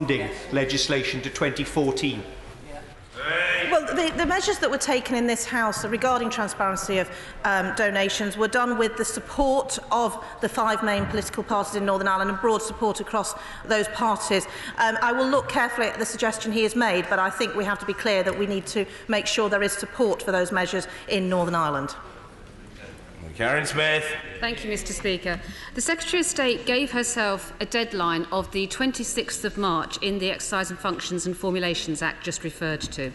legislation to 2014. Well, the measures that were taken in this House regarding transparency of donations were done with the support of the 5 main political parties in Northern Ireland and broad support across those parties. I will look carefully at the suggestion he has made, but I think we have to be clear that we need to make sure there is support for those measures in Northern Ireland. Karen Smith. Thank you, Mr. Speaker. The Secretary of State gave herself a deadline of the 26th of March in the Exercise and Functions and Formulations Act just referred to.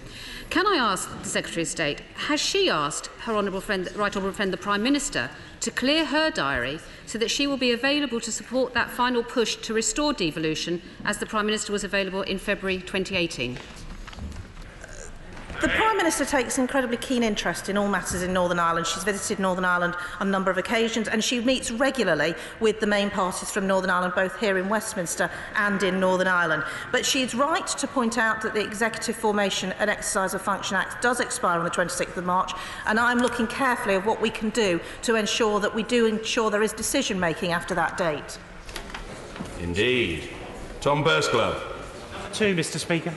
Can I ask the Secretary of State, has she asked her Right Honourable Friend the Prime Minister to clear her diary so that she will be available to support that final push to restore devolution as the Prime Minister was available in February 2018? The Prime Minister takes incredibly keen interest in all matters in Northern Ireland. She's visited Northern Ireland on a number of occasions, and she meets regularly with the main parties from Northern Ireland, both here in Westminster and in Northern Ireland. But she's right to point out that the Executive Formation and Exercise of Function Act does expire on the 26th of March, and I'm looking carefully at what we can do to ensure that we do ensure there is decision-making after that date. Indeed. Tom Bursklow. 2, Mr. Speaker.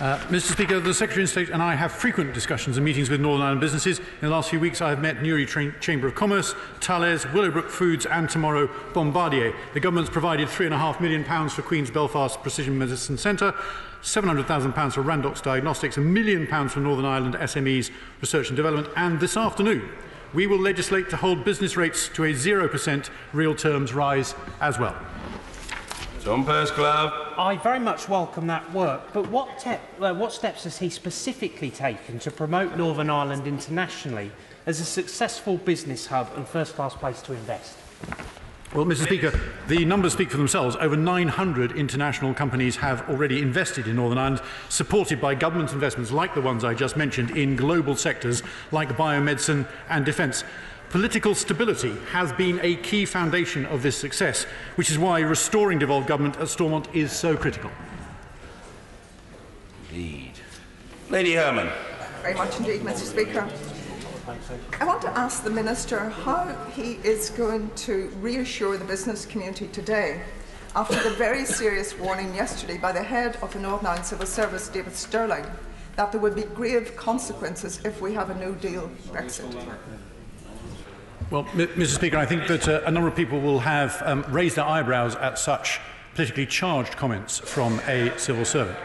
Mr. Speaker, the Secretary of State and I have frequent discussions and meetings with Northern Ireland businesses. In the last few weeks, I have met Newry Chamber of Commerce, Thales, Willowbrook Foods and tomorrow Bombardier. The government's provided £3.5 million for Queen's Belfast Precision Medicine Centre, £700,000 for Randox Diagnostics, £1 million for Northern Ireland SMEs Research and Development, and this afternoon we will legislate to hold business rates to a 0% real terms rise as well. Tom Bursklow. I very much welcome that work, but what steps has he specifically taken to promote Northern Ireland internationally as a successful business hub and first-class place to invest? Well, Mr. Speaker, the numbers speak for themselves. Over 900 international companies have already invested in Northern Ireland, supported by government investments like the ones I just mentioned in global sectors like biomedicine and defence. Political stability has been a key foundation of this success, which is why restoring devolved government at Stormont is so critical. Indeed. Lady Herman. Very much indeed, Mr. Speaker. I want to ask the Minister how he is going to reassure the business community today after the very serious warning yesterday by the head of the Northern Ireland Civil Service, David Stirling, that there would be grave consequences if we have a no-deal Brexit. Well, Mr. Speaker, I think that a number of people will have raised their eyebrows at such politically charged comments from a civil servant.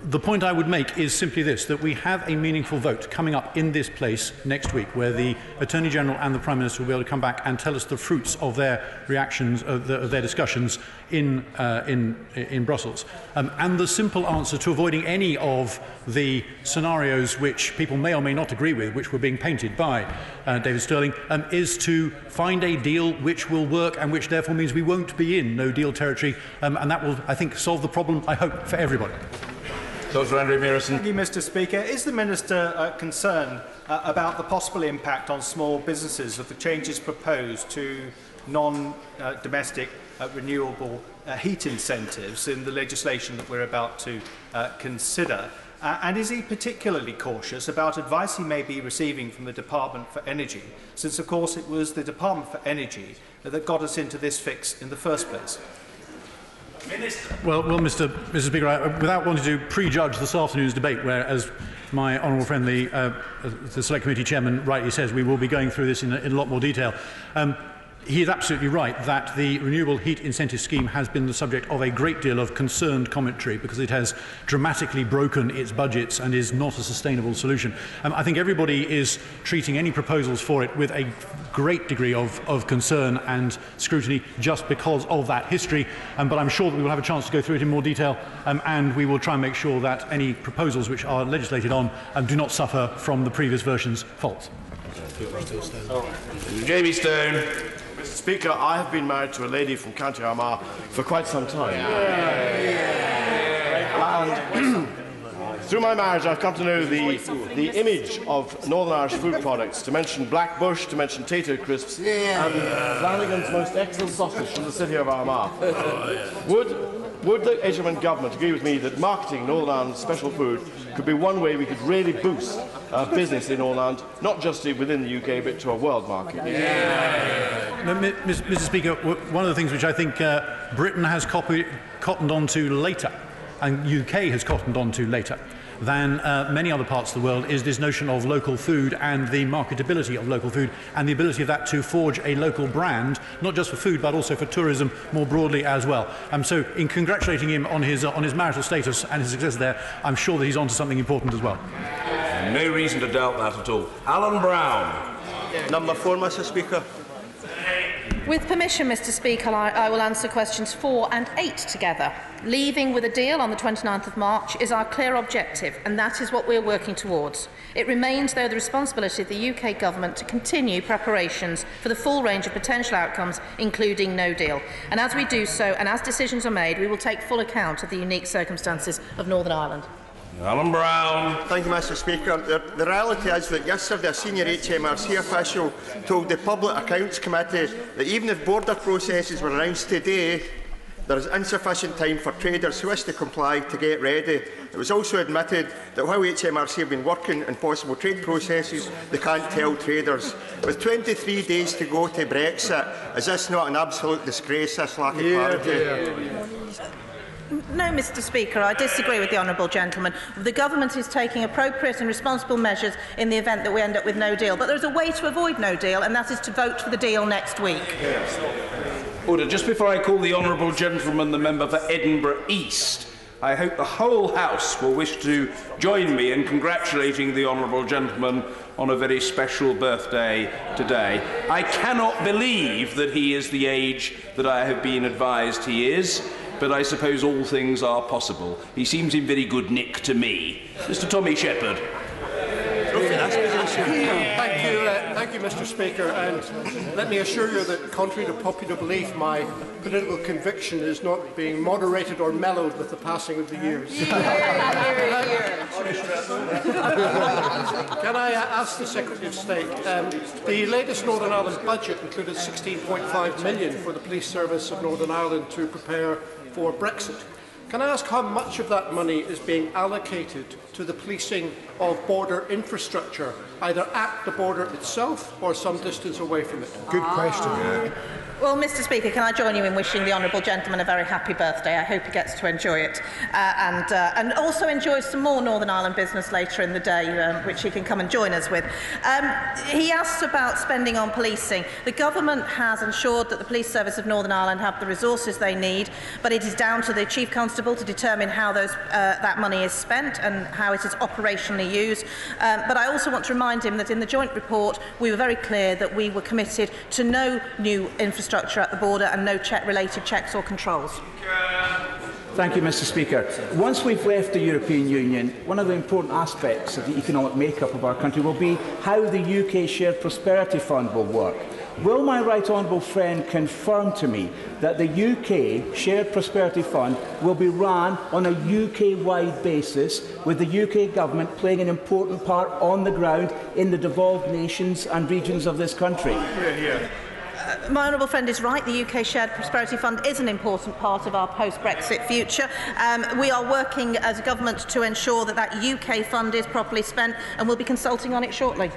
The point I would make is simply this, that we have a meaningful vote coming up in this place next week, where the Attorney-General and the Prime Minister will be able to come back and tell us the fruits of their reactions, of their discussions in Brussels. And the simple answer to avoiding any of the scenarios which people may or may not agree with, which were being painted by David Stirling, is to find a deal which will work and which therefore means we won't be in no-deal territory, and that will, I think, solve the problem, I hope, for everybody. Dr. Andrew Mearison. Thank you, Mr. Speaker. Is the Minister concerned about the possible impact on small businesses of the changes proposed to non-domestic renewable heat incentives in the legislation that we're about to consider? And is he particularly cautious about advice he may be receiving from the Department for Energy, since, of course, it was the Department for Energy that got us into this fix in the first place? Well, Mr. Speaker, without wanting to prejudge this afternoon's debate, where, as my honourable friend, the Select Committee Chairman, rightly says, we will be going through this in a lot more detail, he is absolutely right that the Renewable Heat Incentive Scheme has been the subject of a great deal of concerned commentary because it has dramatically broken its budgets and is not a sustainable solution. I think everybody is treating any proposals for it with a great degree of concern and scrutiny just because of that history, but I'm sure that we will have a chance to go through it in more detail, and we will try and make sure that any proposals which are legislated on do not suffer from the previous version's faults. Jamie Stone. Mr. Speaker, I have been married to a lady from County Armagh for quite some time. And through my marriage, I've come to know the image of Northern Irish food products, to mention Blackbush, to mention Tato Crisps, and Flanagan's most excellent sausage from the city of Armagh. Would the Edgerman government agree with me that marketing Northern Ireland's special food could be one way we could really boost business in Northern Ireland, not just within the UK, but to a world market? Mr. Speaker, one of the things which I think Britain has cottoned onto later, and UK has cottoned onto later than many other parts of the world, is this notion of local food and the marketability of local food and the ability of that to forge a local brand, not just for food but also for tourism more broadly as well. So in congratulating him on his marital status and his success there, I'm sure that he's on to something important as well. No reason to doubt that at all. Alan Brown. Number 4, Mr. Speaker. With permission, Mr. Speaker, I will answer questions 4 and 8 together. Leaving with a deal on the 29th of March is our clear objective, and that is what we are working towards. It remains, though, the responsibility of the UK Government to continue preparations for the full range of potential outcomes, including no deal. And as we do so, and as decisions are made, we will take full account of the unique circumstances of Northern Ireland. Alan Brown. Thank you, Mr. Speaker. The reality is that yesterday a senior HMRC official told the Public Accounts Committee that even if border processes were announced today, there is insufficient time for traders who wish to comply to get ready. It was also admitted that while HMRC have been working on possible trade processes, they can't tell traders. With 23 days to go to Brexit, is this not an absolute disgrace, this lack of clarity? No, Mr. Speaker, I disagree with the honourable gentleman. The Government is taking appropriate and responsible measures in the event that we end up with no deal. But there is a way to avoid no deal, and that is to vote for the deal next week. Order. Just before I call the honourable gentleman, the member for Edinburgh East, I hope the whole House will wish to join me in congratulating the honourable gentleman on a very special birthday today. I cannot believe that he is the age that I have been advised he is, but I suppose all things are possible. He seems in very good nick to me. Mr. Tommy Shepherd. Thank you, Mr. Speaker, and let me assure you that, contrary to popular belief, my political conviction is not being moderated or mellowed with the passing of the years. Can I ask the Secretary of State, the latest Northern Ireland budget included £16.5 million for the police service of Northern Ireland to prepare for Brexit. Can I ask how much of that money is being allocated to the policing of border infrastructure, either at the border itself or some distance away from it? Good question. Well, Mr. Speaker, can I join you in wishing the honourable gentleman a very happy birthday? I hope he gets to enjoy it and also enjoys some more Northern Ireland business later in the day, which he can come and join us with. He asks about spending on policing. The Government has ensured that the Police Service of Northern Ireland have the resources they need, but it is down to the Chief Constable to determine how that money is spent and how it is operationally used. But I also want to remind him that in the joint report we were very clear that we were committed to no new infrastructure at the border and no related checks or controls. Thank you, Mr. Speaker. Once we've left the European Union, one of the important aspects of the economic make-up of our country will be how the UK Shared Prosperity Fund will work. Will my right honourable friend confirm to me that the UK Shared Prosperity Fund will be run on a UK-wide basis, with the UK Government playing an important part on the ground in the devolved nations and regions of this country? My honourable friend is right. The UK Shared Prosperity Fund is an important part of our post-Brexit future. We are working as a government to ensure that that UK fund is properly spent, and we'll be consulting on it shortly.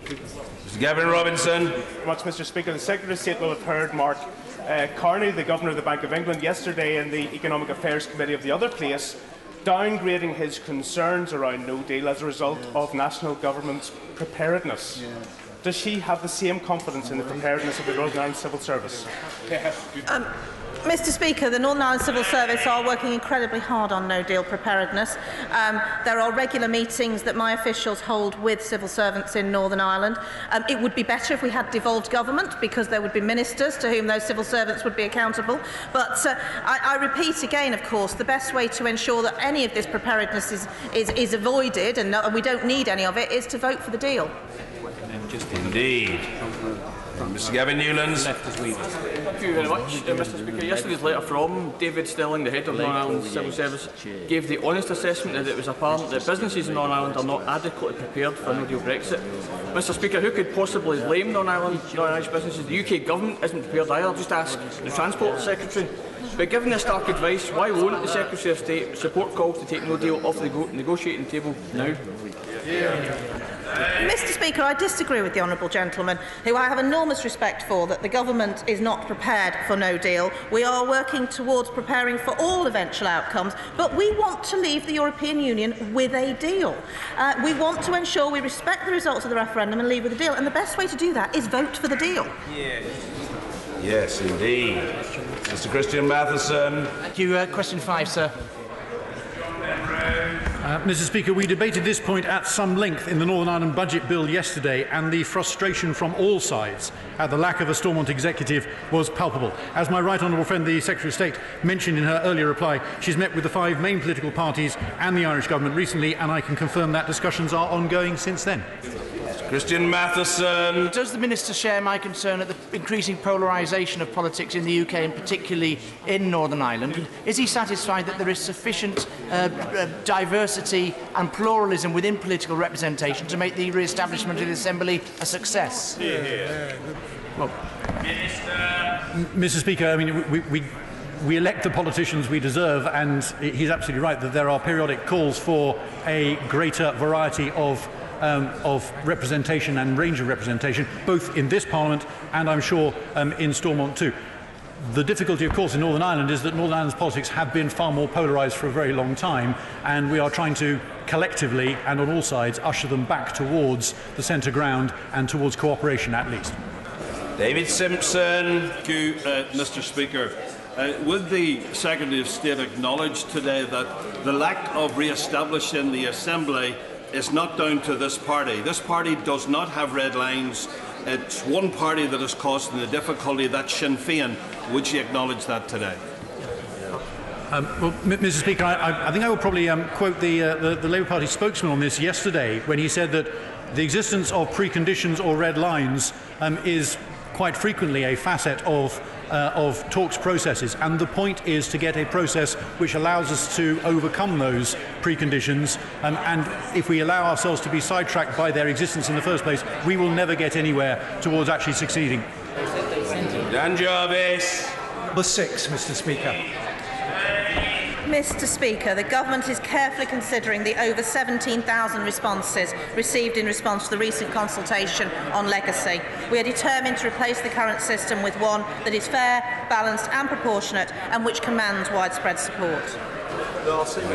Mr. Gavin Robinson. Much, Mr. Speaker. The Secretary of State will have heard Mark Carney, the Governor of the Bank of England, yesterday in the Economic Affairs Committee of the other place, downgrading his concerns around no deal as a result of national government's preparedness. Does she have the same confidence in the preparedness of the Northern Ireland Civil Service? Mr. Speaker, the Northern Ireland Civil Service are working incredibly hard on no-deal preparedness. There are regular meetings that my officials hold with civil servants in Northern Ireland. It would be better if we had devolved government, because there would be ministers to whom those civil servants would be accountable. But I repeat again, of course, the best way to ensure that any of this preparedness is avoided, and we don't need any of it, is to vote for the deal. Indeed. Mr. Gavin Newlands. Thank you very much, Mr. Speaker. Yesterday's letter from David Stelling, the head of Northern Ireland Civil Service, gave the honest assessment that it was apparent that businesses in Northern Ireland are not adequately prepared for a no-deal Brexit. Mr. Speaker, who could possibly blame Northern Irish businesses? The UK Government isn't prepared either. Just ask the Transport Secretary. But given this stark advice, why won't the Secretary of State support calls to take no deal off the negotiating table now? Mr Speaker, I disagree with the honourable gentleman, who I have enormous respect for, that the government is not prepared for no deal. We are working towards preparing for all eventual outcomes, but we want to leave the European Union with a deal. We want to ensure we respect the results of the referendum and leave with a deal, and the best way to do that is vote for the deal. Yes, indeed. Mr. Christian Matheson. Thank you. Question 5, sir. Mr Speaker, we debated this point at some length in the Northern Ireland Budget Bill yesterday, and the frustration from all sides at the lack of a Stormont executive was palpable. As my right honourable friend, the Secretary of State, mentioned in her earlier reply, she's met with the 5 main political parties and the Irish Government recently, and I can confirm that discussions are ongoing since then. Christian Matheson. Does the Minister share my concern at the increasing polarisation of politics in the UK, and particularly in Northern Ireland? Is he satisfied that there is sufficient diversity and pluralism within political representation to make the re-establishment of the Assembly a success? Well, Mr Speaker, I mean, we elect the politicians we deserve, and he's absolutely right that there are periodic calls for a greater variety of representation and range of representation, both in this Parliament and I'm sure in Stormont too. The difficulty, of course, in Northern Ireland is that Northern Ireland's politics have been far more polarised for a very long time, and we are trying to collectively and on all sides usher them back towards the centre ground and towards cooperation at least. David Simpson. Thank you, Mr Speaker. Would the Secretary of State acknowledge today that the lack of re-establishing the Assembly is not down to this party? This party does not have red lines. It's one party that is causing the difficulty, that's Sinn Féin. Would she acknowledge that today? Well, Mr Speaker, I think I will probably quote the Labour Party spokesman on this yesterday, when he said that the existence of preconditions or red lines is quite frequently a facet of talks processes, and the point is to get a process which allows us to overcome those preconditions, and if we allow ourselves to be sidetracked by their existence in the first place, we will never get anywhere towards actually succeeding. Dan Jarvis. Number 6, Mr Speaker. Mr Speaker, the Government is carefully considering the over 17,000 responses received in response to the recent consultation on legacy. We are determined to replace the current system with one that is fair, balanced and proportionate, and which commands widespread support.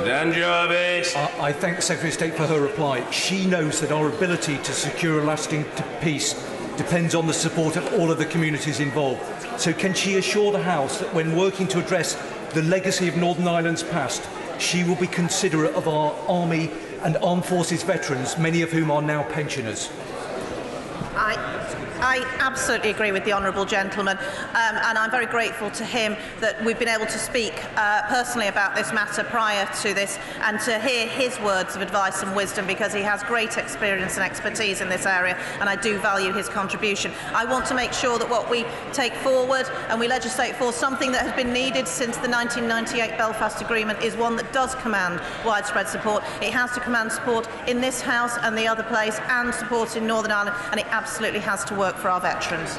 Dan Jarvis. I thank the Secretary of State for her reply. She knows that our ability to secure a lasting peace depends on the support of all of the communities involved. So can she assure the House that when working to address the legacy of Northern Ireland's past, she will be considerate of our Army and Armed Forces veterans, many of whom are now pensioners? I absolutely agree with the honourable gentleman, and I'm very grateful to him that we've been able to speak personally about this matter prior to this, and to hear his words of advice and wisdom, because he has great experience and expertise in this area, and I do value his contribution. I want to make sure that what we take forward and we legislate for, something that has been needed since the 1998 Belfast Agreement, is one that does command widespread support. It has to command support in this House and the other place, and support in Northern Ireland, and it absolutely has to work for our veterans.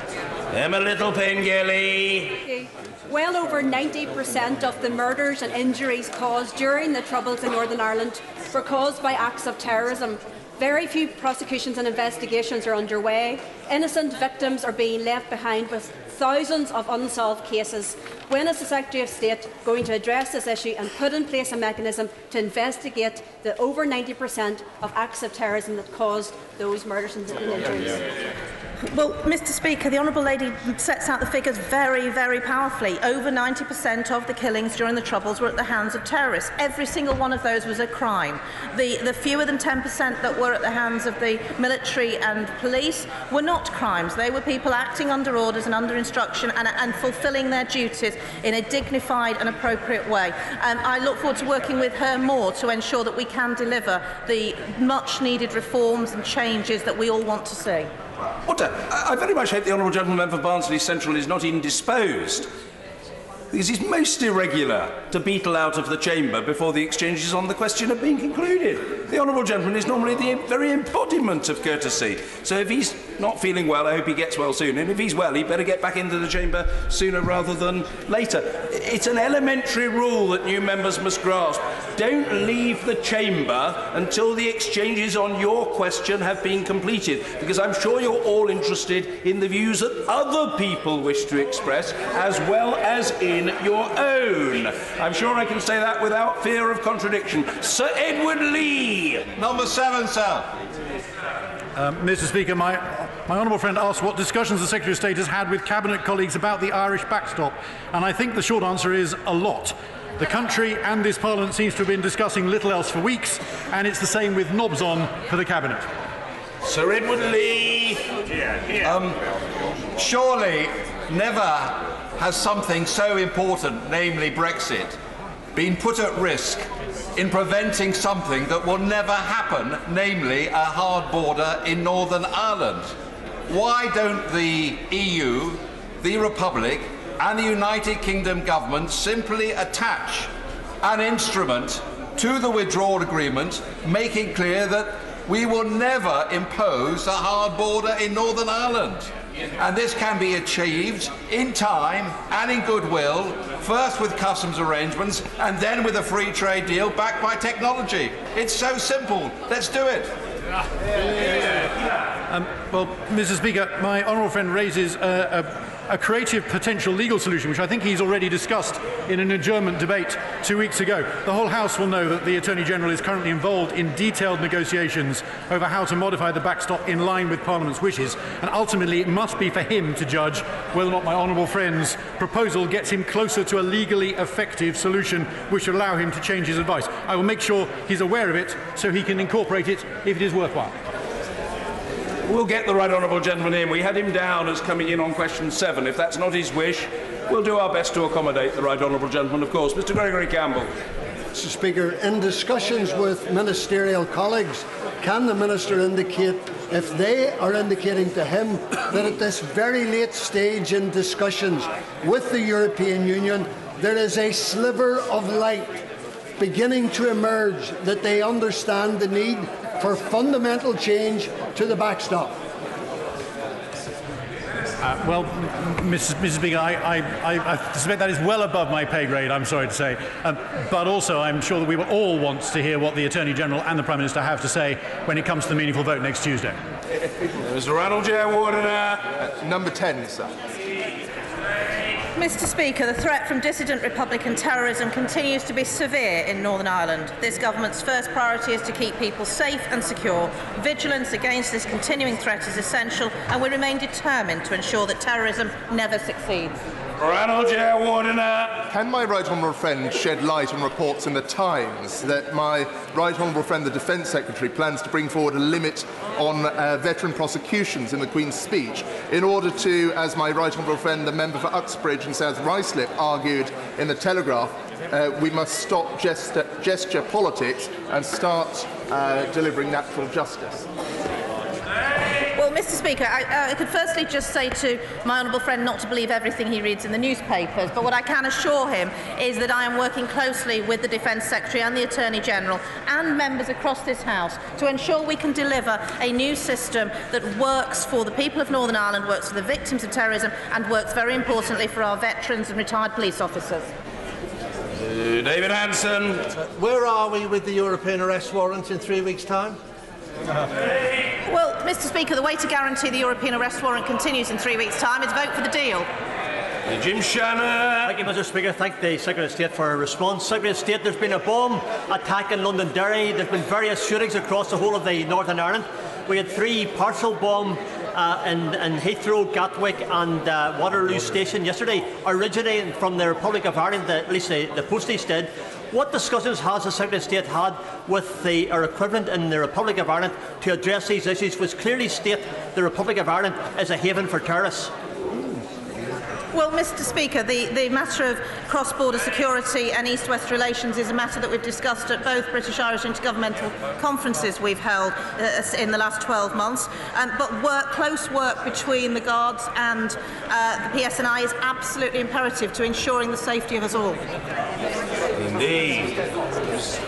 Emma Little-Pengelly. Well over 90% of the murders and injuries caused during the Troubles in Northern Ireland were caused by acts of terrorism. Very few prosecutions and investigations are underway. Innocent victims are being left behind with thousands of unsolved cases. When is the Secretary of State going to address this issue and put in place a mechanism to investigate the over 90% of acts of terrorism that caused those murders and injuries? Well, Mr Speaker, the Honourable Lady sets out the figures very, very powerfully. Over 90% of the killings during the Troubles were at the hands of terrorists. Every single one of those was a crime. The fewer than 10% that were at the hands of the military and police were not crimes. They were people acting under orders and under instruction, and fulfilling their duties in a dignified and appropriate way. I look forward to working with her more to ensure that we can deliver the much-needed reforms and changes that we all want to see. I very much hope the Honourable Gentleman for Barnsley Central is not indisposed. because it's most irregular to beetle out of the chamber before the exchanges on the question have been concluded. The honourable gentleman is normally the very embodiment of courtesy. So if he's not feeling well, I hope he gets well soon. And if he's well, he'd better get back into the chamber sooner rather than later. It's an elementary rule that new members must grasp. Don't leave the chamber until the exchanges on your question have been completed, because I'm sure you're all interested in the views that other people wish to express, as well as in your own. I'm sure I can say that without fear of contradiction. Sir Edward Lee. Number 7, sir. Mr. Speaker, my honourable friend asked what discussions the Secretary of State has had with Cabinet colleagues about the Irish backstop, and I think the short answer is a lot. The country and this Parliament seems to have been discussing little else for weeks, and it's the same with knobs on for the Cabinet. Sir Edward Lee. Surely never has something so important, namely Brexit, been put at risk in preventing something that will never happen, namely a hard border in Northern Ireland. Why don't the EU, the Republic and the United Kingdom government simply attach an instrument to the withdrawal agreement, making clear that we will never impose a hard border in Northern Ireland? And this can be achieved in time and in goodwill, first with customs arrangements and then with a free trade deal backed by technology. It's so simple. Let's do it. Well, Mr. Speaker, my honourable friend raises a creative potential legal solution, which I think he's already discussed in an adjournment debate 2 weeks ago. The whole House will know that the Attorney-General is currently involved in detailed negotiations over how to modify the backstop in line with Parliament's wishes, and ultimately it must be for him to judge whether or not my honourable friend's proposal gets him closer to a legally effective solution which will allow him to change his advice. I will make sure he's aware of it so he can incorporate it if it is worthwhile. We'll get the right honourable gentleman in. We had him down as coming in on question 7. If that's not his wish, we'll do our best to accommodate the right honourable gentleman, of course. Mr Gregory Campbell. Mr Speaker, in discussions with ministerial colleagues, can the Minister indicate if they are indicating to him that at this very late stage in discussions with the European Union there is a sliver of light beginning to emerge, that they understand the need for fundamental change to the backstop? Well, Mr. Speaker, I suspect that is well above my pay grade, I'm sorry to say. But also, I'm sure that we will all want to hear what the Attorney-General and the Prime Minister have to say when it comes to the meaningful vote next Tuesday. Mr Ronald J. Wardener. Number 10, sir. Mr Speaker, the threat from dissident Republican terrorism continues to be severe in Northern Ireland. This government's first priority is to keep people safe and secure. Vigilance against this continuing threat is essential, and we remain determined to ensure that terrorism never succeeds. Ronald J. Wardener. Can my right honourable friend shed light on reports in the Times that my right honourable friend, the Defence Secretary, plans to bring forward a limit on veteran prosecutions in the Queen's speech in order to, as my right honourable friend, the member for Uxbridge and South Ruislip, argued in the Telegraph, we must stop gesture politics and start delivering natural justice? Well, Mr Speaker, I could firstly just say to my honourable friend not to believe everything he reads in the newspapers, but what I can assure him is that I am working closely with the Defence Secretary and the Attorney-General and members across this House to ensure we can deliver a new system that works for the people of Northern Ireland, works for the victims of terrorism and works very importantly for our veterans and retired police officers. David Hanson. Where are we with the European arrest warrant in 3 weeks' time? Well, Mr Speaker, the way to guarantee the European arrest warrant continues in 3 weeks' time is vote for the deal. Jim Shannon. Thank you, Mr Speaker. Thank the Secretary of State for her response. Secretary of State, there's been a bomb attack in Londonderry. There's been various shootings across the whole of the Northern Ireland. We had 3 parcel bombs in Heathrow, Gatwick and Waterloo Station yesterday, originating from the Republic of Ireland, at least the postage did. What discussions has the Secretary of State had with our equivalent in the Republic of Ireland to address these issues, which clearly state the Republic of Ireland is a haven for terrorists? Well, Mr. Speaker, the matter of cross-border security and East-West relations is a matter that we've discussed at both British-Irish intergovernmental conferences we've held in the last 12 months. But close work between the Guards and the PSNI is absolutely imperative to ensuring the safety of us all. Indeed.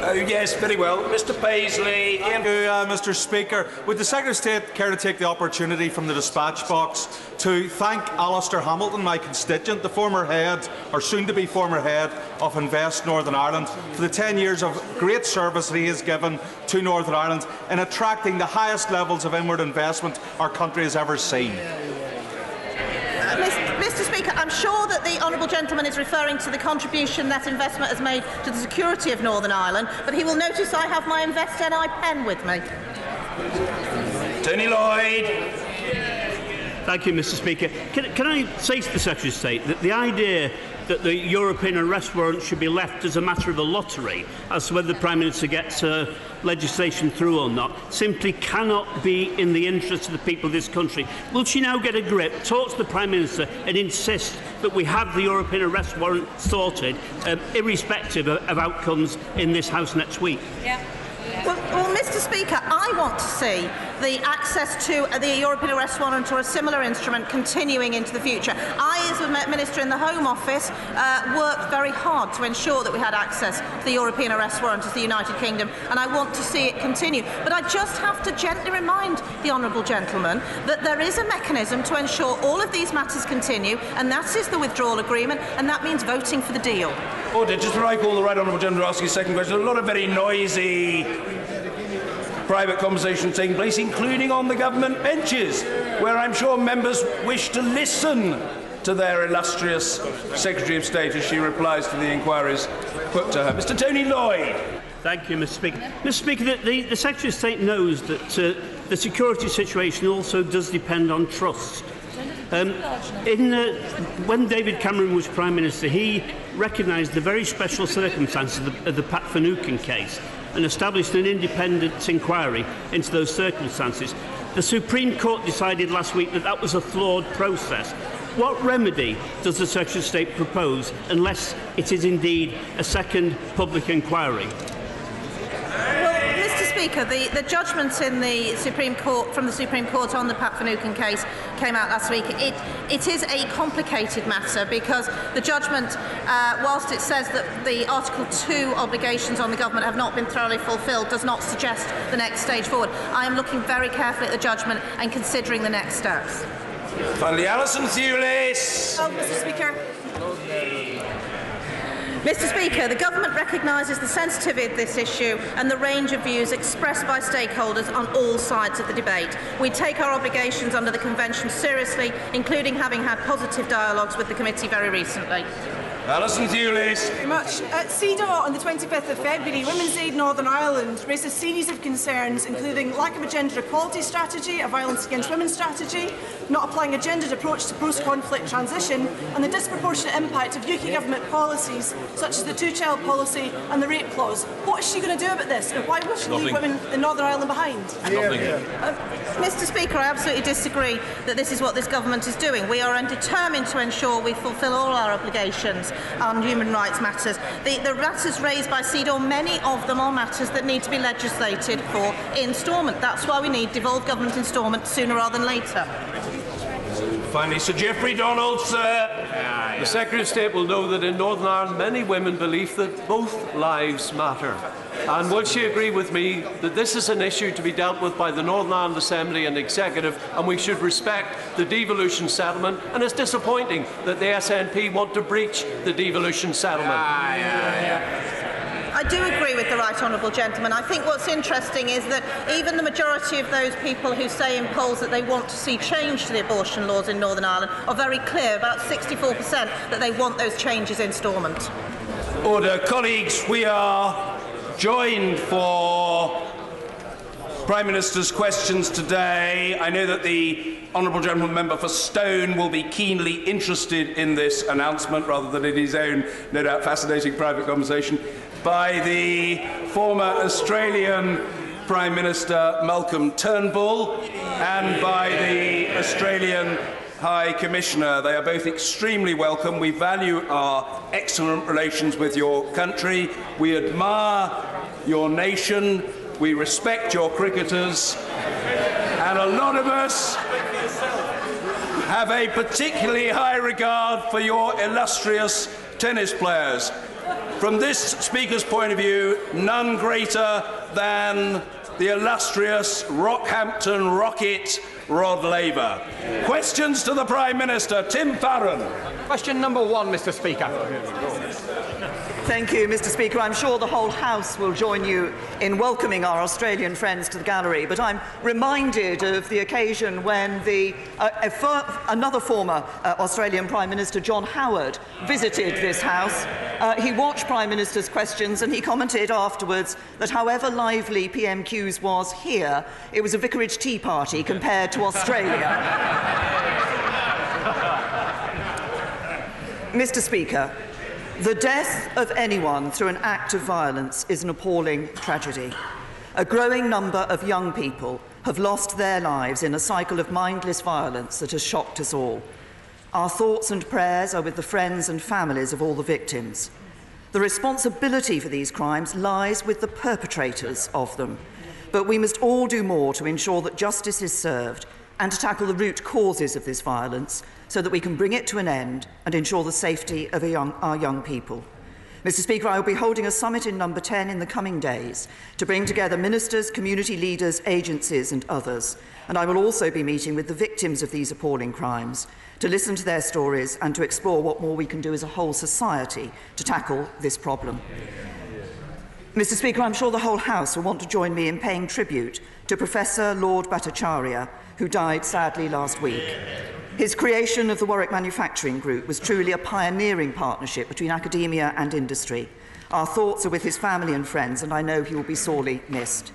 Oh, yes, very well. Mr. Paisley. Thank you, Mr. Speaker. Would the Secretary of State care to take the opportunity from the dispatch box to thank Alistair Hamilton, my constituent, the former head, or soon-to-be former head, of Invest Northern Ireland, for the 10 years of great service that he has given to Northern Ireland in attracting the highest levels of inward investment our country has ever seen. Mr. Speaker, I'm sure that the honourable gentleman is referring to the contribution that investment has made to the security of Northern Ireland, but he will notice I have my Invest NI pen with me. Tony Lloyd. Thank you, Mr. Speaker. Can I say to the Secretary of State that the idea that the European arrest warrant should be left as a matter of a lottery as to whether the Prime Minister gets legislation through or not simply cannot be in the interest of the people of this country? Will she now get a grip, talk to the Prime Minister and insist that we have the European arrest warrant sorted, irrespective of outcomes in this House next week? Yeah. Well, Mr. Speaker, I want to see the access to the European arrest warrant or a similar instrument continuing into the future. I, as a Minister in the Home Office, worked very hard to ensure that we had access to the European arrest warrant as the United Kingdom, and I want to see it continue. But I just have to gently remind the honourable gentleman that there is a mechanism to ensure all of these matters continue, and that is the withdrawal agreement, and that means voting for the deal. Order. Just before I call the right honourable gentleman to ask his second question, a lot of very noisy private conversation taking place, including on the government benches, where I'm sure members wish to listen to their illustrious Secretary of State as she replies to the inquiries put to her. Mr. Tony Lloyd. Thank you, Mr. Speaker. Mr. Speaker, the Secretary of State knows that the security situation also does depend on trust. When David Cameron was Prime Minister, he recognised the very special circumstances of the Pat Finucane case and established an independent inquiry into those circumstances. The Supreme Court decided last week that that was a flawed process. What remedy does the Secretary of State propose unless it is indeed a second public inquiry? Speaker, the judgment in the Supreme Court from the Supreme Court on the Pat Finucane case came out last week. It is a complicated matter because the judgment, whilst it says that the Article 2 obligations on the government have not been thoroughly fulfilled, does not suggest the next stage forward. I am looking very carefully at the judgment and considering the next steps. Finally, Alison Thewlis. Mr. Speaker. Mr. Speaker, the government recognises the sensitivity of this issue and the range of views expressed by stakeholders on all sides of the debate. We take our obligations under the Convention seriously, including having had positive dialogues with the committee very recently. Alison Thewlis. Very much. At CEDAW on the 25th of February, Women's Aid Northern Ireland raised a series of concerns, including lack of a gender equality strategy, a violence against women strategy, not applying a gendered approach to post-conflict transition, and the disproportionate impact of UK government policies, such as the two-child policy and the rape clause. What is she going to do about this, and why will she leave women in Northern Ireland behind? Mr. Speaker, I absolutely disagree that this is what this government is doing. We are determined to ensure we fulfil all our obligations on human rights matters. The matters raised by CEDAW, many of them are matters that need to be legislated for instalment. That's why we need devolved government instalment sooner rather than later. Finally, Sir Geoffrey Donald, sir. The Secretary of State will know that in Northern Ireland many women believe that both lives matter. And will she agree with me that this is an issue to be dealt with by the Northern Ireland Assembly and Executive, and we should respect the devolution settlement? And it's disappointing that the SNP want to breach the devolution settlement. I do agree with the right honourable gentleman. I think what's interesting is that even the majority of those people who say in polls that they want to see change to the abortion laws in Northern Ireland are very clear, about 64%, that they want those changes instalment. Order. Colleagues, we are joined for Prime Minister's questions today. I know that the Honourable Gentleman Member for Stone will be keenly interested in this announcement, rather than in his own, no doubt, fascinating private conversation, by the former Australian Prime Minister Malcolm Turnbull and by the Australian High Commissioner. They are both extremely welcome. We value our excellent relations with your country. We admire your nation. We respect your cricketers. And a lot of us have a particularly high regard for your illustrious tennis players. From this Speaker's point of view, none greater than the illustrious Rockhampton Rocket Rod Laver. Questions to the Prime Minister. Tim Farron. Question number 1, Mr. Speaker. Thank you, Mr. Speaker. I'm sure the whole House will join you in welcoming our Australian friends to the gallery, but I'm reminded of the occasion when another former Australian Prime Minister, John Howard, visited this House. He watched Prime Minister's questions and he commented afterwards that however lively PMQs was here, it was a vicarage tea party compared to Australia. Mr. Speaker, the death of anyone through an act of violence is an appalling tragedy. A growing number of young people have lost their lives in a cycle of mindless violence that has shocked us all. Our thoughts and prayers are with the friends and families of all the victims. The responsibility for these crimes lies with the perpetrators of them, but we must all do more to ensure that justice is served and to tackle the root causes of this violence so that we can bring it to an end and ensure the safety of our young people. Mr. Speaker, I will be holding a summit in Number 10 in the coming days to bring together ministers, community leaders, agencies and others. And I will also be meeting with the victims of these appalling crimes to listen to their stories and to explore what more we can do as a whole society to tackle this problem. Mr. Speaker, I'm sure the whole House will want to join me in paying tribute to Professor Lord Bhattacharya, who died sadly last week. His creation of the Warwick Manufacturing Group was truly a pioneering partnership between academia and industry. Our thoughts are with his family and friends, and I know he will be sorely missed.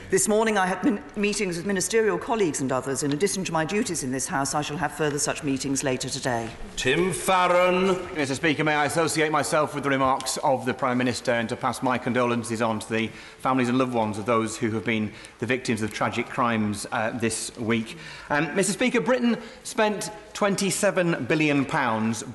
This morning I have meetings with ministerial colleagues and others. In addition to my duties in this House, I shall have further such meetings later today. Tim Farron. Mr. Speaker, may I associate myself with the remarks of the Prime Minister and to pass my condolences on to the families and loved ones of those who have been the victims of tragic crimes this week. Mr. Speaker, Britain spent £27 billion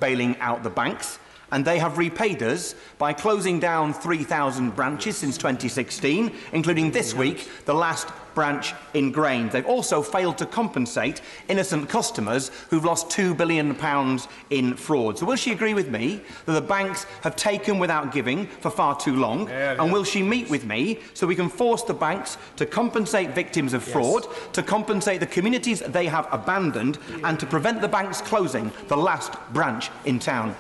bailing out the banks, and they have repaid us by closing down 3,000 branches since 2016, including this week the last branch in Grange. They've also failed to compensate innocent customers who've lost £2 billion in fraud. So will she agree with me that the banks have taken without giving for far too long? And will she meet with me so we can force the banks to compensate victims of fraud, to compensate the communities they have abandoned, and to prevent the banks closing the last branch in town?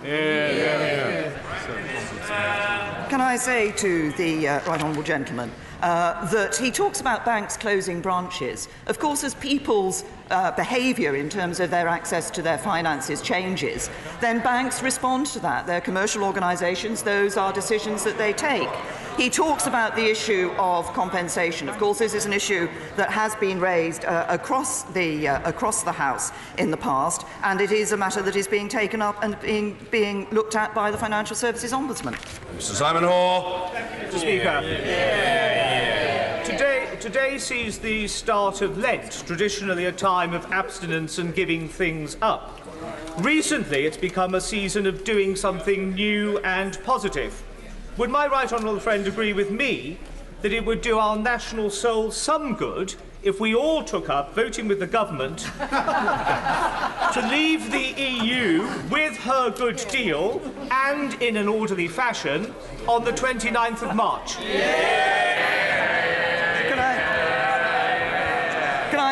Can I say to the right honourable gentleman that he talks about banks closing branches. Of course, as people's behaviour in terms of their access to their finances changes, then banks respond to that. They're commercial organisations. Those are decisions that they take. He talks about the issue of compensation. Of course, this is an issue that has been raised across the House in the past, and it is a matter that is being taken up and being looked at by the Financial Services Ombudsman. Mr. Simon Hoare. Mr. Speaker. Today sees the start of Lent, traditionally a time of abstinence and giving things up. Recently, it's become a season of doing something new and positive. Would my right honourable friend agree with me that it would do our national soul some good if we all took up voting with the government to leave the EU with her good deal and in an orderly fashion on the 29th of March?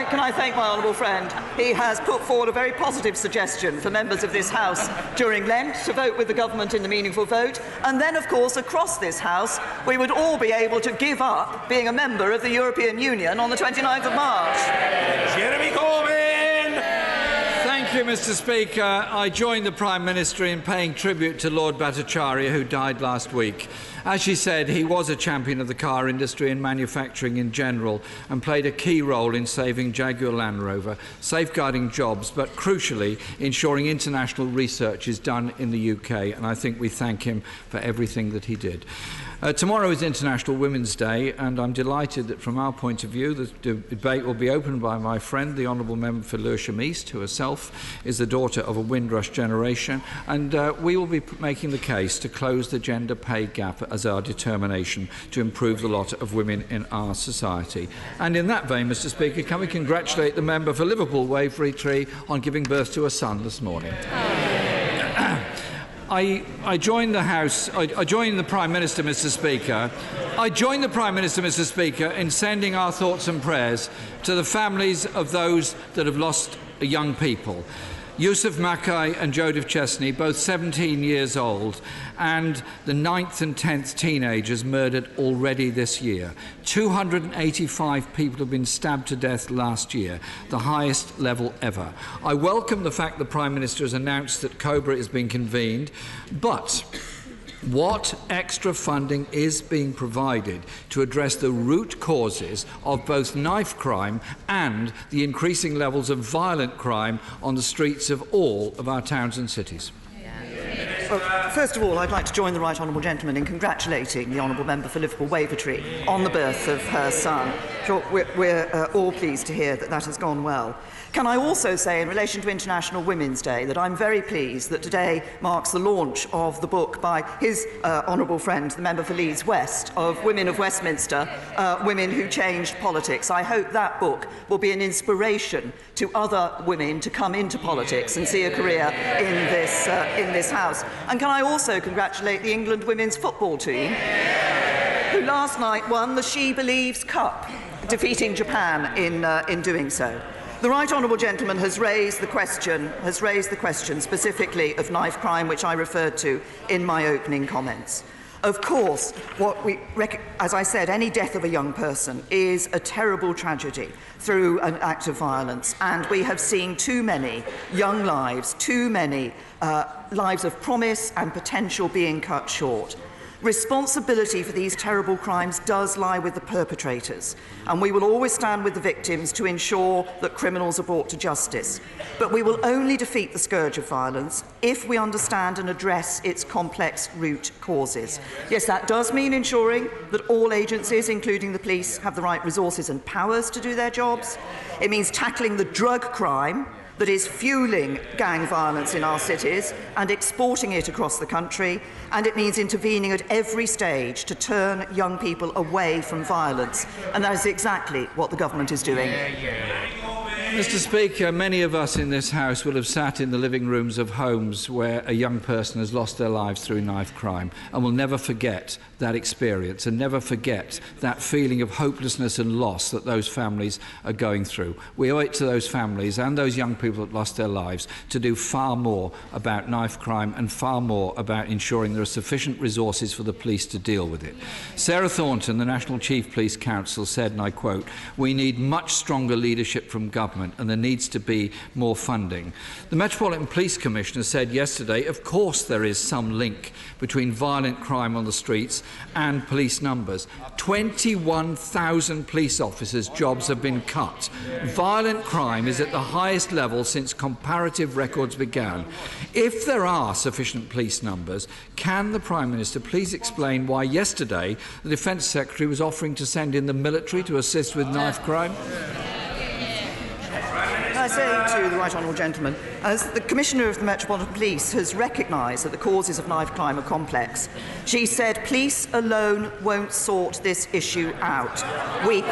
Can I thank my honourable friend? He has put forward a very positive suggestion for members of this House during Lent to vote with the government in the meaningful vote, and then, of course, across this House, we would all be able to give up being a member of the European Union on the 29th of March. Jeremy Corbyn. Thank you, Mr. Speaker. I join the Prime Minister in paying tribute to Lord Bhattacharya, who died last week. As she said, he was a champion of the car industry and manufacturing in general and played a key role in saving Jaguar Land Rover, safeguarding jobs, but crucially ensuring international research is done in the UK, and I think we thank him for everything that he did. Tomorrow is International Women's Day, and I'm delighted that from our point of view the debate will be opened by my friend, the Honourable Member for Lewisham East, who herself is the daughter of a Windrush generation, and we will be making the case to close the gender pay gap as our determination to improve the lot of women in our society. And in that vein, Mr. Speaker, can we congratulate the member for Liverpool Waverley Tree on giving birth to a son this morning? I join the House, I join the Prime Minister, Mr. Speaker. I join the Prime Minister, Mr. Speaker, in sending our thoughts and prayers to the families of those that have lost young people. Yusuf Mackay and Joseph Chesney, both 17 years old, and the 9th and 10th teenagers murdered already this year. 285 people have been stabbed to death last year, the highest level ever. I welcome the fact the Prime Minister has announced that COBRA is being convened, but what extra funding is being provided to address the root causes of both knife crime and the increasing levels of violent crime on the streets of all of our towns and cities? Well, first of all, I'd like to join the right honourable gentleman in congratulating the honourable member for Liverpool Wavertree on the birth of her son. Sure, we're all pleased to hear that that has gone well. Can I also say, in relation to International Women's Day, that I'm very pleased that today marks the launch of the book by his honourable friend, the member for Leeds West, of Women of Westminster, Women Who Changed Politics. I hope that book will be an inspiration to other women to come into politics and see a career in this House. And can I also congratulate the England women's football team, who last night won the She Believes Cup, defeating Japan in doing so. The right honourable gentleman has raised the question specifically of knife crime, which I referred to in my opening comments. Of course, as I said, any death of a young person is a terrible tragedy through an act of violence, and we have seen too many young lives, too many lives of promise and potential being cut short. Responsibility for these terrible crimes does lie with the perpetrators, and we will always stand with the victims to ensure that criminals are brought to justice. But we will only defeat the scourge of violence if we understand and address its complex root causes. Yes, that does mean ensuring that all agencies, including the police, have the right resources and powers to do their jobs. It means tackling the drug crime that is fueling gang violence in our cities and exporting it across the country, and it means intervening at every stage to turn young people away from violence, and that is exactly what the government is doing. Mr. Speaker, many of us in this House will have sat in the living rooms of homes where a young person has lost their lives through knife crime, and will never forget that experience and never forget that feeling of hopelessness and loss that those families are going through. We owe it to those families and those young people that lost their lives to do far more about knife crime and far more about ensuring there are sufficient resources for the police to deal with it. Sarah Thornton, the National Chief Police Council, said, and I quote, "We need much stronger leadership from government and there needs to be more funding." The Metropolitan Police Commissioner said yesterday, of course there is some link between violent crime on the streets and police numbers. 21,000 police officers' jobs have been cut. Violent crime is at the highest level since comparative records began. If there are sufficient police numbers, can the Prime Minister please explain why yesterday the Defence Secretary was offering to send in the military to assist with knife crime? I say to the right honourable gentleman, as the Commissioner of the Metropolitan Police has recognised that the causes of knife crime are complex, she said police alone won't sort this issue out. We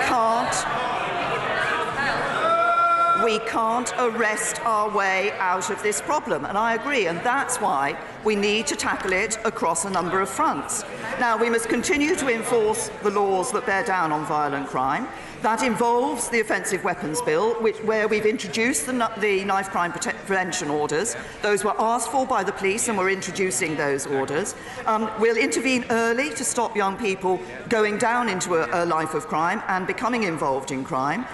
can't arrest our way out of this problem, and I agree, and that's why we need to tackle it across a number of fronts. Now, we must continue to enforce the laws that bear down on violent crime. That involves the Offensive Weapons Bill, where we've introduced the knife crime prevention orders. Those were asked for by the police, and we're introducing those orders. We'll intervene early to stop young people going down into a life of crime and becoming involved in crime.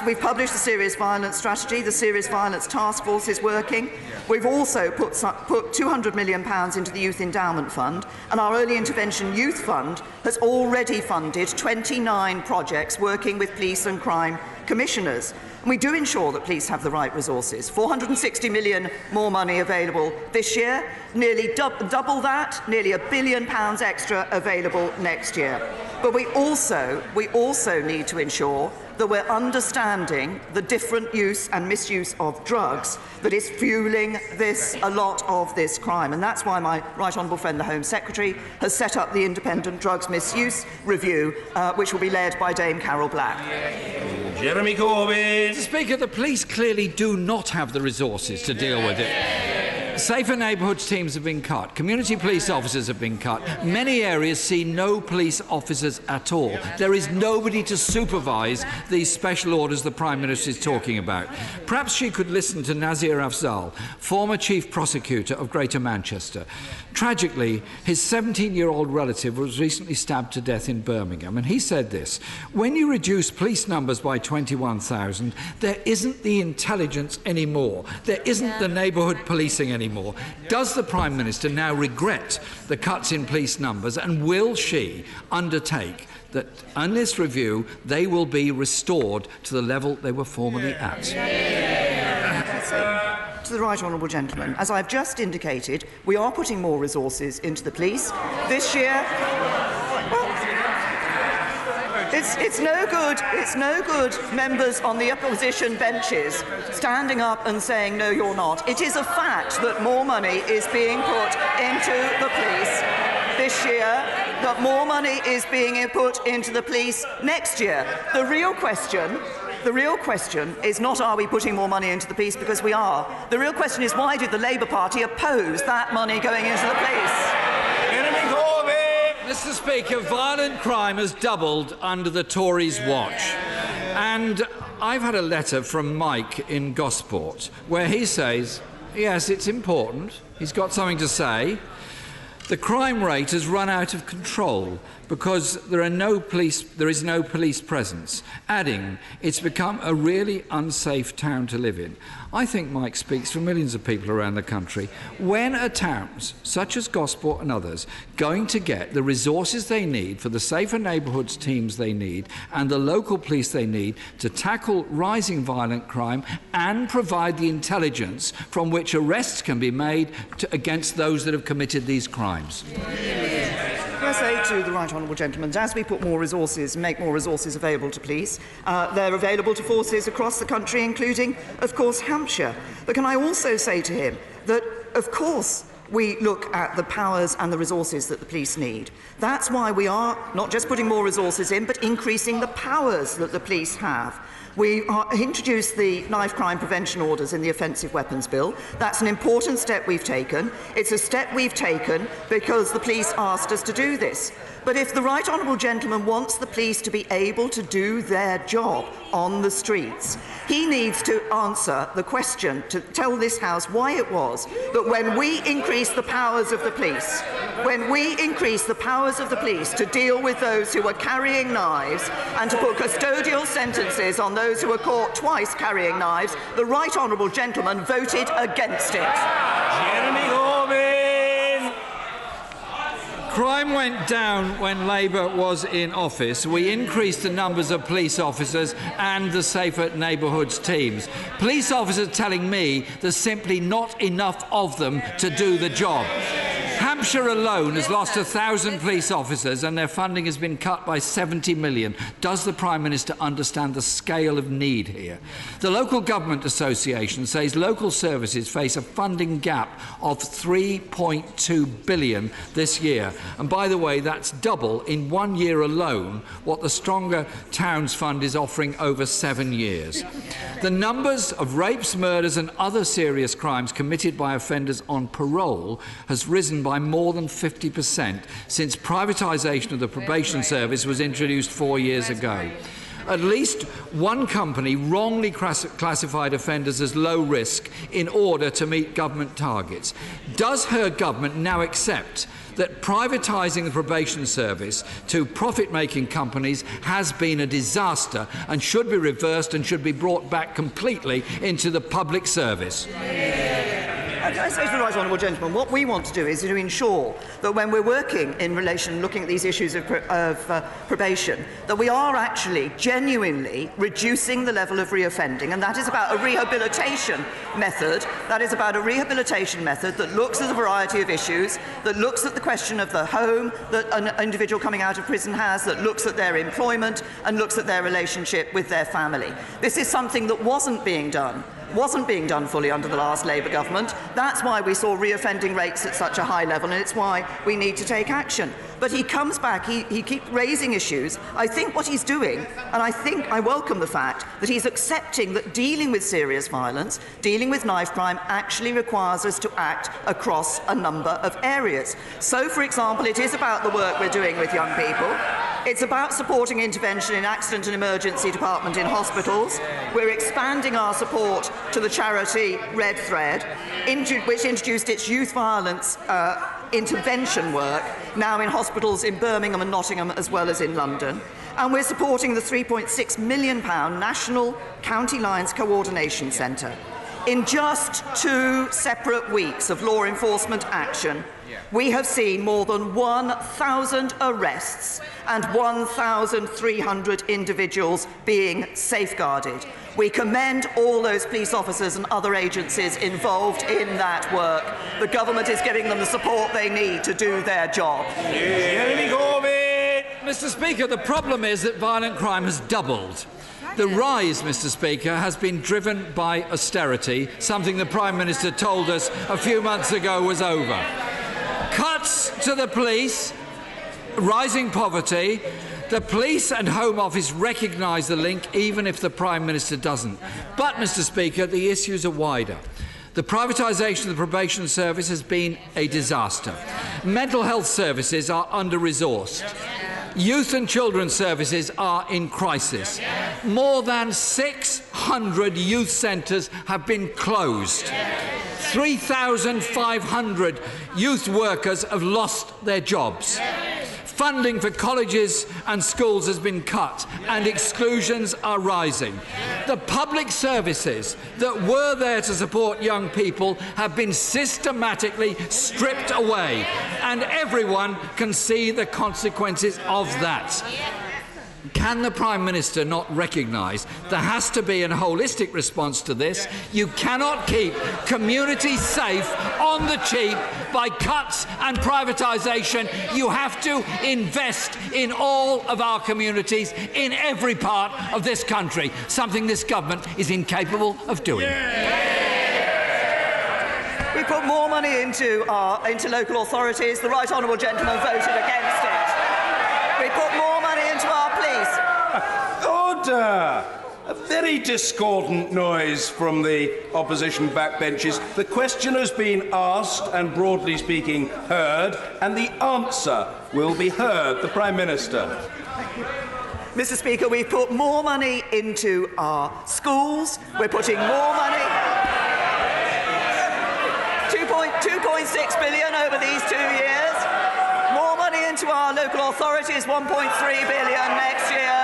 We've published the Serious Violence Strategy. The Serious Violence Task Force is working. We've also put £200 million into the Youth Endowment Fund, and our Early Intervention Youth Fund has already funded 29 projects working with police and crime commissioners. And we do ensure that police have the right resources. 460 million more money available this year, nearly double that, nearly £1 billion extra available next year. But we also need to ensure that we're understanding the different use and misuse of drugs that is fueling a lot of this crime. And that's why my right honourable friend, the Home Secretary, has set up the Independent Drugs Misuse Review, which will be led by Dame Carol Black. Jeremy Corbyn. Mr. Speaker, the police clearly do not have the resources to deal with it. Safer neighbourhoods teams have been cut. Community police officers have been cut. Many areas see no police officers at all. There is nobody to supervise these special orders the Prime Minister is talking about. Perhaps she could listen to Nazir Afzal, former Chief Prosecutor of Greater Manchester. Tragically, his 17-year-old relative was recently stabbed to death in Birmingham, and he said this: when you reduce police numbers by 21,000, there isn't the intelligence anymore. There isn't the neighbourhood policing anymore. Does the Prime Minister now regret the cuts in police numbers, and will she undertake that on this review they will be restored to the level they were formerly at? To the right honourable gentleman, as I've just indicated, we are putting more resources into the police this year. It's no good. It's no good members on the opposition benches standing up and saying, no, you're not. It is a fact that more money is being put into the police this year, that more money is being put into the police next year. The real question is not, are we putting more money into the police? Because we are. The real question is, why did the Labour Party oppose that money going into the police? Mr. Speaker, violent crime has doubled under the Tories' watch. And I've had a letter from Mike in Gosport where he says, yes, it's important. He's got something to say. The crime rate has run out of control because there is no police presence, adding, it's become a really unsafe town to live in. I think Mike speaks for millions of people around the country. When are towns, such as Gosport and others, going to get the resources they need for the safer neighbourhoods teams they need and the local police they need to tackle rising violent crime and provide the intelligence from which arrests can be made against those that have committed these crimes? I say to the right honourable gentleman, as we put more resources, make more resources available to police, they're available to forces across the country, including, of course, Hampshire. But can I also say to him that, of course, we look at the powers and the resources that the police need. That's why we are not just putting more resources in, but increasing the powers that the police have. We introduced the knife crime prevention orders in the Offensive Weapons Bill. That's an important step we've taken. It's a step we've taken because the police asked us to do this. But if the right honourable gentleman wants the police to be able to do their job on the streets, he needs to answer the question, to tell this House why it was that when we increased the powers of the police, to deal with those who were carrying knives and to put custodial sentences on those who were caught twice carrying knives, the right honourable gentleman voted against it. Jeremy Corbyn. Crime went down when Labour was in office. We increased the numbers of police officers and the safer neighbourhoods teams. Police officers telling me there's simply not enough of them to do the job. Hampshire alone has lost 1,000 police officers and their funding has been cut by 70 million. Does the Prime Minister understand the scale of need here? The Local Government Association says local services face a funding gap of £3.2 billion this year. And by the way, that's double in 1 year alone what the Stronger Towns Fund is offering over 7 years. The numbers of rapes, murders and other serious crimes committed by offenders on parole has risen by more than 50% since privatisation of the probation service was introduced 4 years ago. At least one company wrongly classified offenders as low risk in order to meet government targets. Does her government now accept that privatising the probation service to profit-making companies has been a disaster and should be reversed and should be brought back completely into the public service? Can I say to the Right Honourable Gentleman, what we want to do is to ensure that when we're working in relation, looking at these issues of probation, that we are actually genuinely reducing the level of reoffending, and that is about a rehabilitation method. That is about a rehabilitation method that looks at a variety of issues, that looks at the question of the home that an individual coming out of prison has, that looks at their employment and looks at their relationship with their family. This is something that wasn't being done fully under the last Labour government. That's why we saw reoffending rates at such a high level, and it's why we need to take action. But he comes back, he keeps raising issues. I think what he's doing, and I welcome the fact that he's accepting that dealing with serious violence, dealing with knife crime, actually requires us to act across a number of areas. So, for example, it is about the work we're doing with young people. It's about supporting intervention in accident and emergency department in hospitals. We're expanding our support to the charity Red Thread, which introduced its youth violence intervention work, now in hospitals in Birmingham and Nottingham as well as in London. And we're supporting the £3.6 million National County Lines Coordination Centre. In just 2 separate weeks of law enforcement action, we have seen more than 1,000 arrests and 1,300 individuals being safeguarded. We commend all those police officers and other agencies involved in that work. The government is giving them the support they need to do their job. Jeremy Corbyn! Mr. Speaker, the problem is that violent crime has doubled. The rise, Mr. Speaker, has been driven by austerity, something the Prime Minister told us a few months ago was over. Cuts to the police, rising poverty. The police and Home Office recognise the link, even if the Prime Minister doesn't. But, Mr. Speaker, the issues are wider. The privatisation of the probation service has been a disaster. Mental health services are under-resourced. Youth and children's services are in crisis. More than 600 youth centres have been closed. 3,500 youth workers have lost their jobs. Funding for colleges and schools has been cut and exclusions are rising. The public services that were there to support young people have been systematically stripped away, and everyone can see the consequences of that. Can the Prime Minister not recognise there has to be a holistic response to this? You cannot keep communities safe on the cheap by cuts and privatisation. You have to invest in all of our communities in every part of this country, something this government is incapable of doing. We put more money into local authorities. The Right Honourable Gentleman voted against it. We put more money into our police. Order! A very discordant noise from the opposition backbenches. The question has been asked and, broadly speaking, heard, and the answer will be heard. The Prime Minister. Mr. Speaker, we've put more money into our schools. We're putting more money. 2.6 billion over these 2 years. More money into our local authorities, 1.3 billion next year.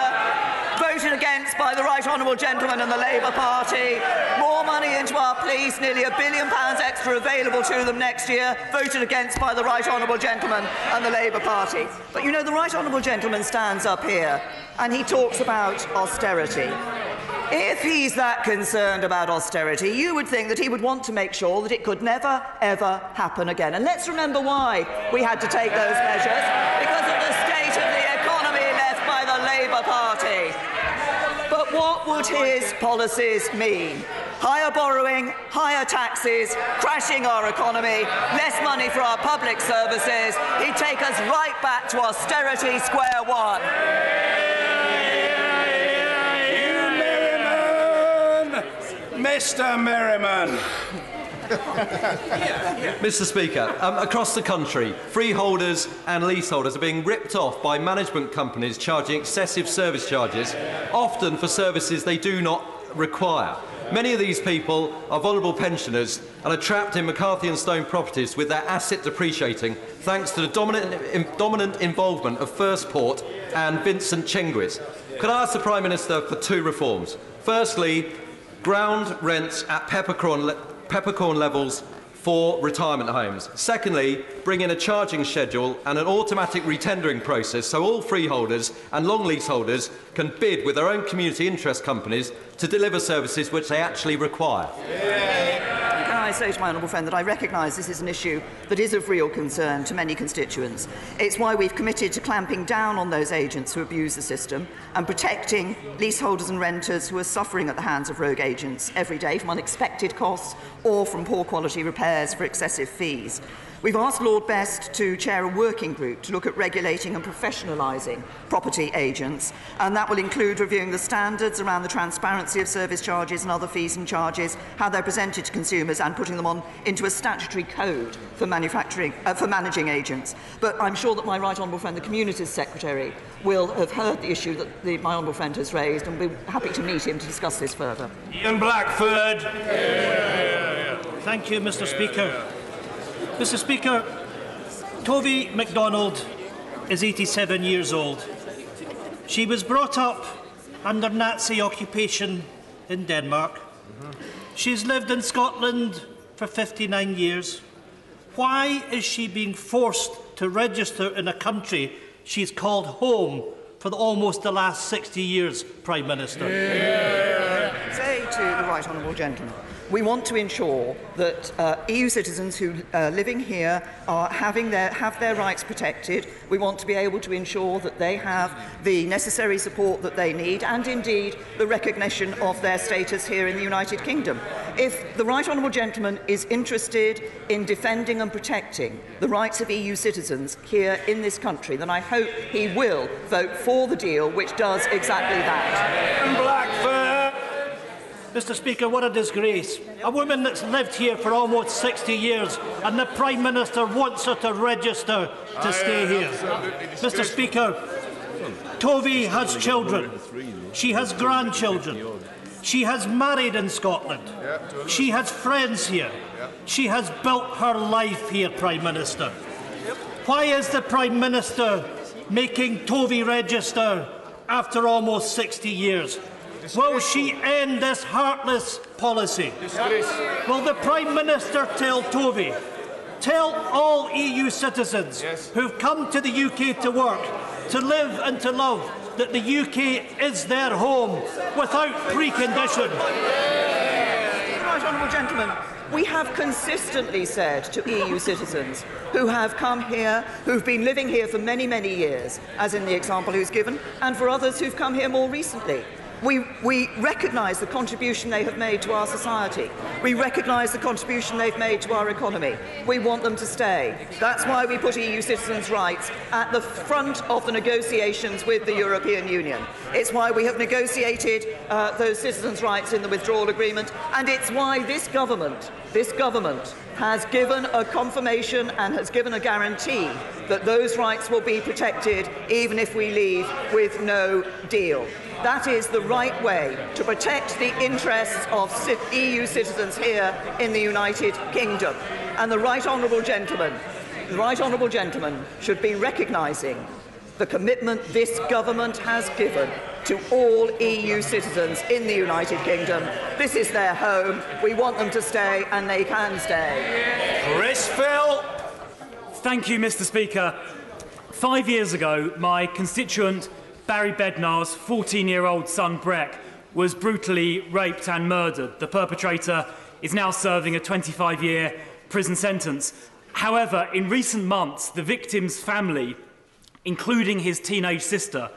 Voted against by the Right Honourable Gentleman and the Labour Party. More money into our police, nearly £1 billion extra available to them next year. Voted against by the Right Honourable Gentleman and the Labour Party. But you know, the Right Honourable Gentleman stands up here and he talks about austerity. If he's that concerned about austerity, you would think that he would want to make sure that it could never, ever happen again. And let's remember why we had to take those measures. Because of the state of the economy left by the Labour Party. But what would his policies mean? Higher borrowing, higher taxes, crashing our economy, less money for our public services. He'd take us right back to austerity square one. Mr. Merriman. Mr. Speaker, across the country, freeholders and leaseholders are being ripped off by management companies charging excessive service charges, often for services they do not require. Many of these people are vulnerable pensioners and are trapped in McCarthy and Stone properties with their asset depreciating thanks to the dominant involvement of First Port and Vincent Chenguis. Could I ask the Prime Minister for 2 reforms? Firstly, ground rents at peppercorn levels for retirement homes. Secondly, bring in a charging schedule and an automatic retendering process so all freeholders and long leaseholders can bid with their own community interest companies to deliver services which they actually require. Can I say to my honourable friend that I recognise this is an issue that is of real concern to many constituents. It's why we've committed to clamping down on those agents who abuse the system and protecting leaseholders and renters who are suffering at the hands of rogue agents every day from unexpected costs or from poor quality repairs for excessive fees. We've asked Lord Best to chair a working group to look at regulating and professionalising property agents, and that will include reviewing the standards around the transparency of service charges and other fees and charges, how they're presented to consumers, and putting them on into a statutory code for managing agents. But I'm sure that my right honourable friend, the Communities Secretary, will have heard the issue that my honourable friend has raised, and will be happy to meet him to discuss this further. Ian Blackford. Thank you, Mr. Speaker. Mr. Speaker, Tovey MacDonald is 87 years old. She was brought up under Nazi occupation in Denmark. She's lived in Scotland for 59 years. Why is she being forced to register in a country she's called home for almost the last 60 years, Prime Minister? Say to the right honourable gentleman, we want to ensure that EU citizens who are living here have their rights protected. We want to be able to ensure that they have the necessary support that they need, and indeed the recognition of their status here in the United Kingdom. If the right honourable gentleman is interested in defending and protecting the rights of EU citizens here in this country, then I hope he will vote for the deal which does exactly that. Blackford. Mr. Speaker, what a disgrace. A woman that's lived here for almost 60 years and the Prime Minister wants her to register to stay here. Mr. Speaker, Tovey has children. She has grandchildren. She has married in Scotland. She has friends here. She has built her life here, Prime Minister. Why is the Prime Minister making Tovey register after almost 60 years? Will she end this heartless policy? Will the Prime Minister tell Tovey, tell all EU citizens who've come to the UK to work, to live and to love, that the UK is their home without precondition? Right honourable gentleman, we have consistently said to EU citizens who have come here, who've been living here for many, many years, as in the example who's given, and for others who've come here more recently, we recognise the contribution they have made to our society. We recognise the contribution they've made to our economy. We want them to stay. That's why we put EU citizens' rights at the front of the negotiations with the European Union. It's why we have negotiated those citizens' rights in the withdrawal agreement, and it's why this government has given a confirmation and has given a guarantee that those rights will be protected even if we leave with no deal. That is the right way to protect the interests of EU citizens here in the United Kingdom. And the right honourable gentleman should be recognising the commitment this government has given to all EU citizens in the United Kingdom. This is their home. We want them to stay, and they can stay. Chris Phil. Thank you, Mr. Speaker. 5 years ago, my constituent Barry Bednar's 14-year-old son Breck was brutally raped and murdered. The perpetrator is now serving a 25-year prison sentence. However, in recent months, the victim's family, including his teenage sister,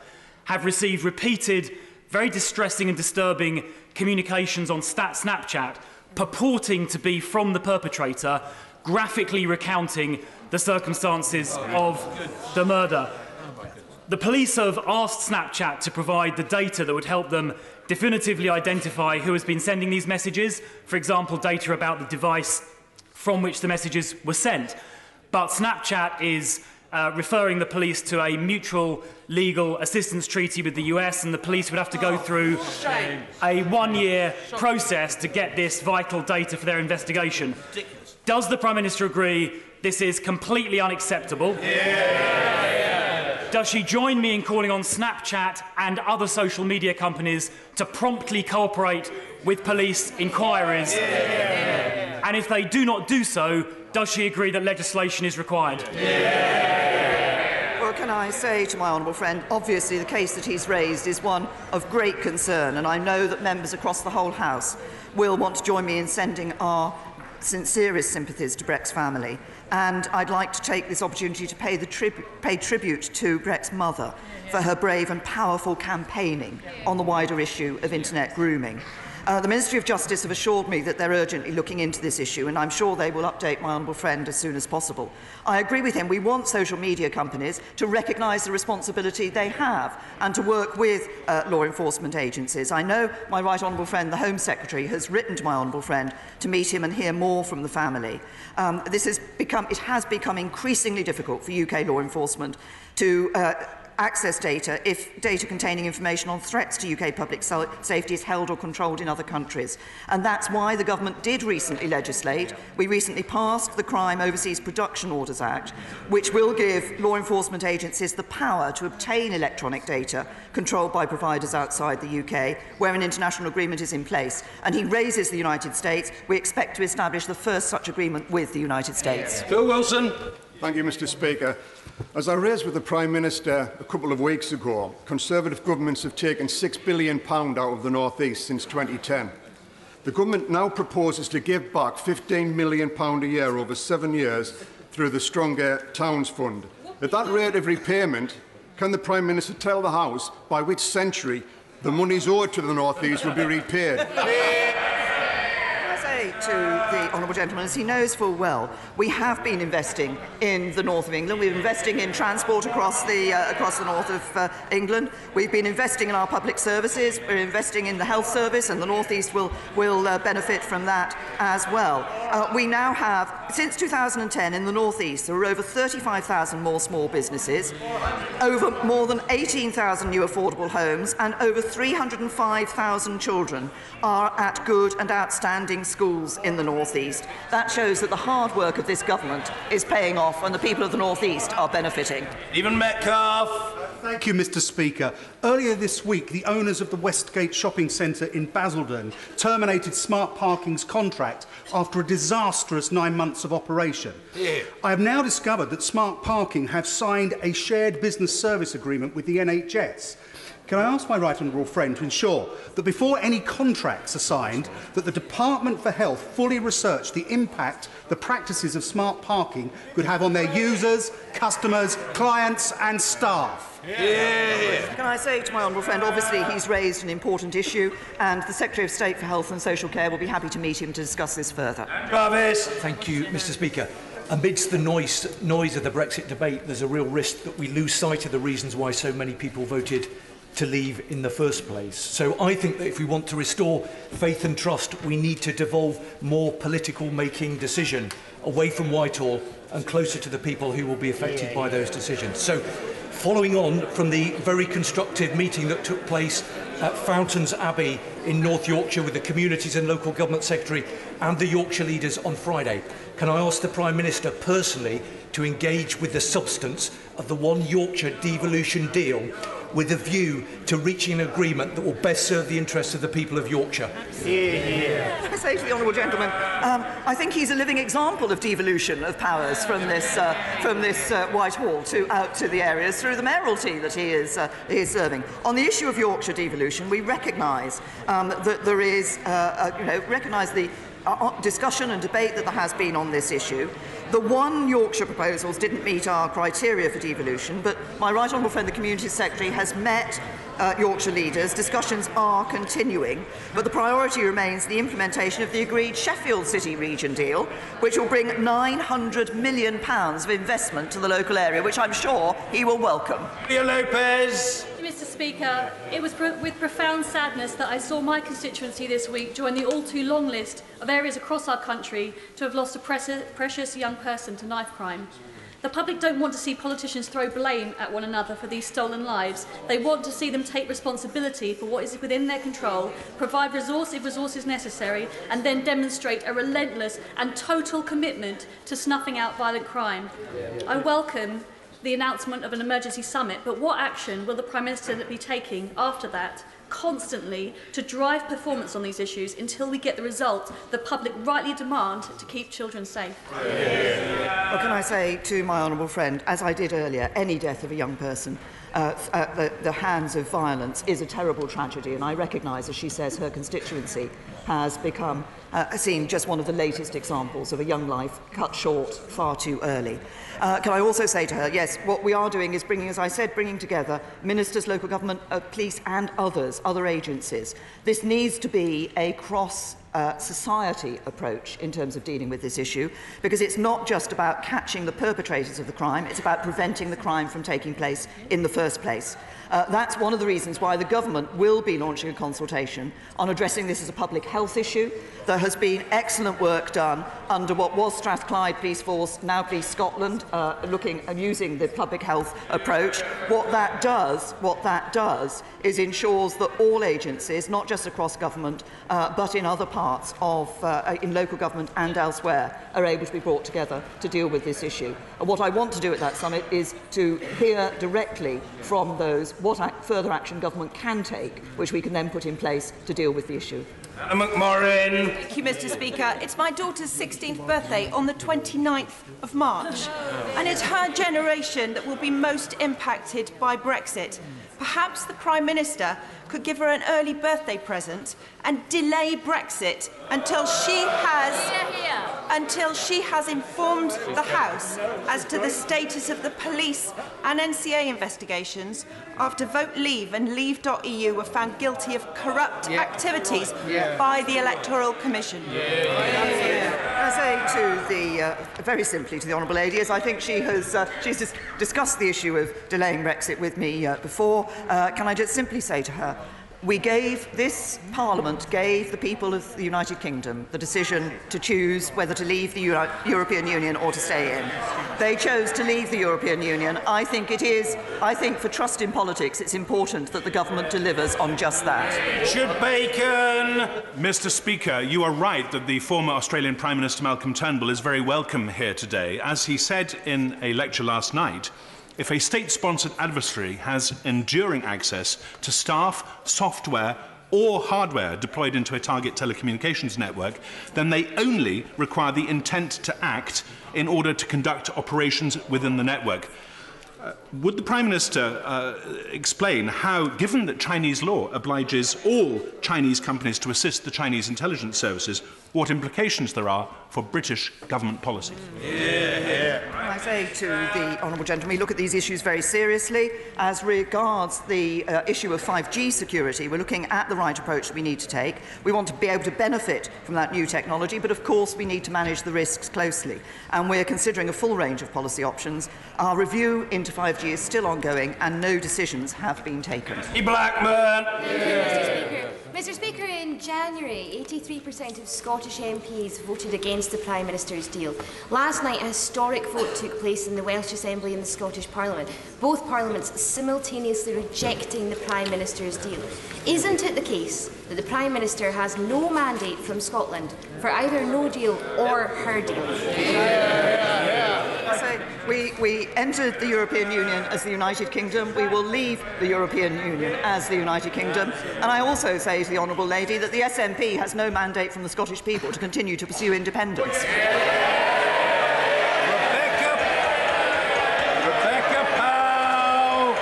have received repeated, very distressing and disturbing communications on Snapchat purporting to be from the perpetrator, graphically recounting the circumstances of the murder. The police have asked Snapchat to provide the data that would help them definitively identify who has been sending these messages, for example, data about the device from which the messages were sent. But Snapchat is referring the police to a mutual legal assistance treaty with the US, and the police would have to go through a 1-year process to get this vital data for their investigation. Does the Prime Minister agree this is completely unacceptable? Does she join me in calling on Snapchat and other social media companies to promptly cooperate with police inquiries? And if they do not do so, does she agree that legislation is required? Well, can I say to my honourable friend, obviously the case that he's raised is one of great concern, and I know that members across the whole House will want to join me in sending our sincerest sympathies to Breck's family. And I'd like to take this opportunity to pay tribute to Breck's mother for her brave and powerful campaigning on the wider issue of internet grooming. The Ministry of Justice have assured me that they're urgently looking into this issue, and I'm sure they will update my honourable friend as soon as possible. I agree with him. We want social media companies to recognise the responsibility they have and to work with law enforcement agencies. I know my right honourable friend, the Home Secretary, has written to my honourable friend to meet him and hear more from the family. It has become increasingly difficult for UK law enforcement to access data if data containing information on threats to UK public safety is held or controlled in other countries. And that's why the government did recently legislate. We recently passed the Crime Overseas Production Orders Act, which will give law enforcement agencies the power to obtain electronic data controlled by providers outside the UK, where an international agreement is in place. And he raises the United States. We expect to establish the first such agreement with the United States. Phil Wilson. Thank you, Mr. Speaker. As I raised with the Prime Minister a couple of weeks ago, Conservative governments have taken £6 billion out of the North East since 2010. The government now proposes to give back £15 million a year over 7 years through the Stronger Towns Fund. At that rate of repayment, can the Prime Minister tell the House by which century the monies owed to the North East will be repaid? To the honourable gentleman, as he knows full well, we have been investing in the north of England. We're investing in transport across the north of England. We've been investing in our public services. We're investing in the health service, and the North East will benefit from that as well. We now have, since 2010, in the North East, there are over 35,000 more small businesses, over more than 18,000 new affordable homes, and over 305,000 children are at good and outstanding schools in the North East. That shows that the hard work of this government is paying off and the people of the North East are benefiting. Stephen Metcalfe. Thank you, Mr. Speaker. Earlier this week, the owners of the Westgate Shopping Centre in Basildon terminated Smart Parking's contract after a disastrous 9 months of operation. Yeah. I have now discovered that Smart Parking have signed a shared business service agreement with the NHS. Can I ask my right honourable friend to ensure that before any contracts are signed, that the Department for Health fully research the impact the practices of Smart Parking could have on their users, customers, clients and staff? Yeah. Can I say to my honourable friend, obviously he's raised an important issue, and the Secretary of State for Health and Social Care will be happy to meet him to discuss this further. Travis. Thank you, Mr. Speaker. Amidst the noise of the Brexit debate, there's a real risk that we lose sight of the reasons why so many people voted to leave in the first place. So I think that if we want to restore faith and trust, we need to devolve more political making decision away from Whitehall and closer to the people who will be affected by those decisions. So following on from the very constructive meeting that took place at Fountains Abbey in North Yorkshire with the Communities and Local Government Secretary and the Yorkshire leaders on Friday, can I ask the Prime Minister personally to engage with the substance of the One Yorkshire devolution deal with a view to reaching an agreement that will best serve the interests of the people of Yorkshire? I say to the honourable gentleman, I think he's a living example of devolution of powers from this Whitehall out to the areas through the mayoralty that he is serving. On the issue of Yorkshire devolution, we recognise that there is, recognise the discussion and debate that there has been on this issue. The One Yorkshire proposals didn't meet our criteria for devolution, but my right honourable friend, the Communities Secretary, has met Yorkshire leaders. Discussions are continuing, but the priority remains the implementation of the agreed Sheffield City Region deal, which will bring £900 million of investment to the local area, which I'm sure he will welcome. Leah Lopez. Mr. Speaker, it was with profound sadness that I saw my constituency this week join the all-too-long list of areas across our country to have lost a precious young person to knife crime. The public don't want to see politicians throw blame at one another for these stolen lives. They want to see them take responsibility for what is within their control, provide resources necessary, and then demonstrate a relentless and total commitment to snuffing out violent crime. I welcome the announcement of an emergency summit, but what action will the Prime Minister be taking after that, constantly, to drive performance on these issues until we get the result the public rightly demand to keep children safe? Well, can I say to my honourable friend, as I did earlier, any death of a young person at the hands of violence is a terrible tragedy, and I recognise, as she says, her constituency has become seen just one of the latest examples of a young life cut short far too early. Can I also say to her, yes, what we are doing is bringing, as I said, bringing together ministers, local government, police and other agencies. This needs to be a cross-society approach in terms of dealing with this issue, because it's not just about catching the perpetrators of the crime, it's about preventing the crime from taking place in the first place. That's one of the reasons why the government will be launching a consultation on addressing this as a public health issue. There has been excellent work done under what was Strathclyde Police Force, now Police Scotland, looking and using the public health approach. What that does is ensures that all agencies, not just across government, but in other parts of in local government and elsewhere, are able to be brought together to deal with this issue. And what I want to do at that summit is to hear directly from those what further action government can take, which we can then put in place to deal with the issue. McMorrin. Thank you, Mr. Speaker. It's my daughter's 16th birthday on the 29th of March, and it's her generation that will be most impacted by Brexit. Perhaps the Prime Minister could give her an early birthday present and delay Brexit until she has informed the House as to the status of the police and NCA investigations after Vote Leave and Leave.eu were found guilty of corrupt activities by the Electoral Commission. I say to the very simply to the honourable lady, as I think she's discussed the issue of delaying Brexit with me before. Can I just simply say to her, this Parliament gave the people of the United Kingdom the decision to choose whether to leave the European Union or to stay in. They chose to leave the European Union. I think for trust in politics, it's important that the government delivers on just that. Richard Bacon. Mr. Speaker, you are right that the former Australian Prime Minister Malcolm Turnbull is very welcome here today. As he said in a lecture last night, if a state-sponsored adversary has enduring access to staff, software or hardware deployed into a target telecommunications network, then they only require the intent to act in order to conduct operations within the network. Would the Prime Minister explain how, given that Chinese law obliges all Chinese companies to assist the Chinese intelligence services, what implications there are for British government policy? I say to the honourable gentleman, we look at these issues very seriously. As regards the issue of 5G security, we're looking at the right approach that we need to take. We want to be able to benefit from that new technology, but of course we need to manage the risks closely. And we're considering a full range of policy options. Our review into 5G is still ongoing and no decisions have been taken. Blackburn. Mr. Speaker, in January, 83% of Scottish MPs voted against the Prime Minister's deal. Last night, a historic vote took place in the Welsh Assembly and the Scottish Parliament, both parliaments simultaneously rejecting the Prime Minister's deal. Isn't it the case that the Prime Minister has no mandate from Scotland for either no deal or her deal? So we entered the European Union as the United Kingdom. We will leave the European Union as the United Kingdom. And I also say to the honourable lady that the SNP has no mandate from the Scottish people to continue to pursue independence. Rebecca Powell.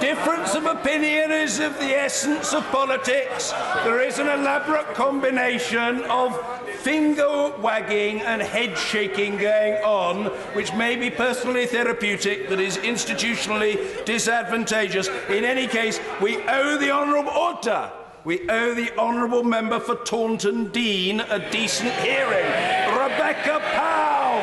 Difference of opinion is of the essence of politics. There is an elaborate combination of finger-wagging and head-shaking going on, which may be personally therapeutic, that is institutionally disadvantageous. In any case, we owe the honourable order. We owe the honourable member for Taunton Dean a decent hearing. Rebecca Powell.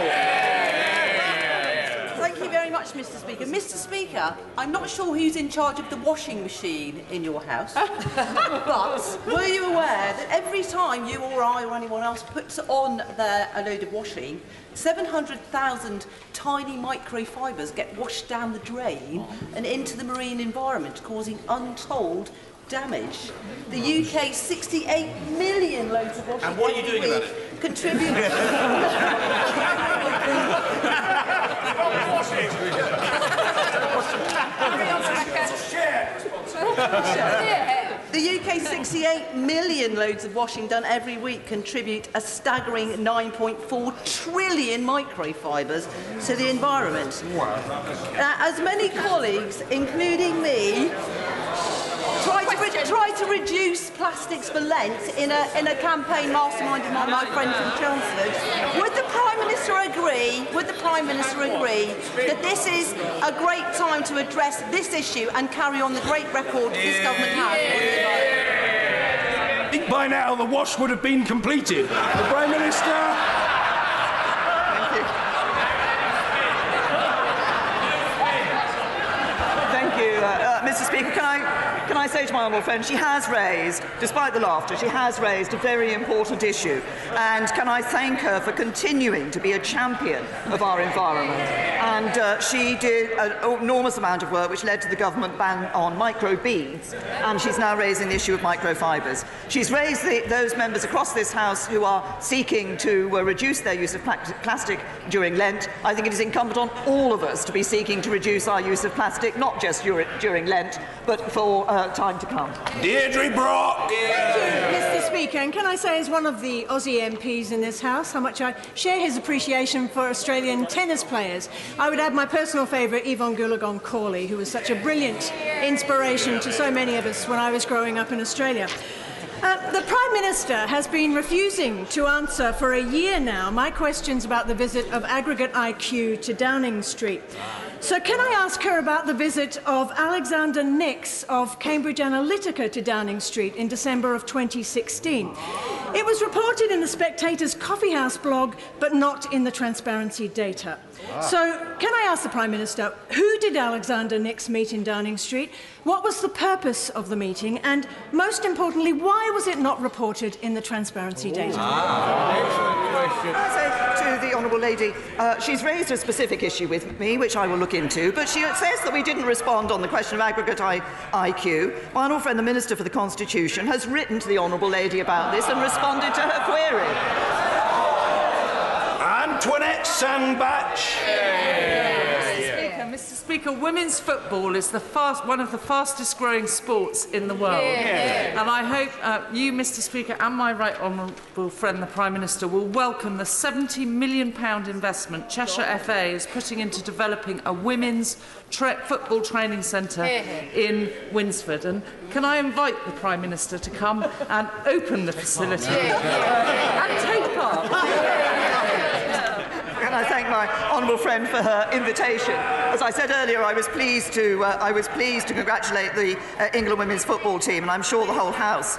Thank you very much. much, Mr. Speaker. Mr. Speaker, I'm not sure who's in charge of the washing machine in your house, but were you aware that every time you or I or anyone else puts on a load of washing, 700,000 tiny microfibres get washed down the drain and into the marine environment, causing untold damage? The UK's 68 million loads of washing. And what are you doing about it? Contribute. The UK's 68 million loads of washing done every week contribute a staggering 9.4 trillion microfibres to the environment. As many colleagues, including me, try to reduce plastics for Lent in a campaign masterminded by my friend from Chelmsford, would the Prime Minister agree? Would the Prime Minister agree that this is a great time to address this issue and carry on the great record this government has? I think by now the wash would have been completed. The Prime Minister. Thank you, Mr. Speaker. Can I say to my honourable friend, she has raised, despite the laughter, she has raised a very important issue. And can I thank her for continuing to be a champion of our environment? And she did an enormous amount of work which led to the government ban on microbeads. And she's now raising the issue of microfibres. She's raised those members across this House who are seeking to reduce their use of plastic during Lent. I think it is incumbent on all of us to be seeking to reduce our use of plastic, not just during Lent, but for time to come. Deirdre Brock. Thank you, Mr. Speaker. And can I say, as one of the Aussie MPs in this House, how much I share his appreciation for Australian tennis players. I would add my personal favourite, Yvonne Goolagong-Cawley, who was such a brilliant inspiration to so many of us when I was growing up in Australia. The Prime Minister has been refusing to answer for a year now my questions about the visit of Aggregate IQ to Downing Street. So can I ask her about the visit of Alexander Nix of Cambridge Analytica to Downing Street in December of 2016? It was reported in the Spectator's Coffee House blog, but not in the Transparency data. So can I ask the Prime Minister, who did Alexander Nix meet in Downing Street? What was the purpose of the meeting? And most importantly, why was it not reported in the Transparency data? I say to the Honourable Lady, she's raised a specific issue with me, which I will look into, but she says that we didn't respond on the question of aggregate IQ. My honourable friend, the Minister for the Constitution, has written to the Honourable Lady about this and responded to her query. Antoinette Sandbach. Mr. Speaker, women's football is one of the fastest growing sports in the world. And I hope you, Mr. Speaker, and my right honourable friend, the Prime Minister, will welcome the £70 million investment Cheshire FA is putting into developing a women's football training centre in Winsford. And can I invite the Prime Minister to come and open the facility and take part? And I thank my honourable friend for her invitation. As I said earlier, I was pleased to congratulate the England women's football team, and I'm sure the whole House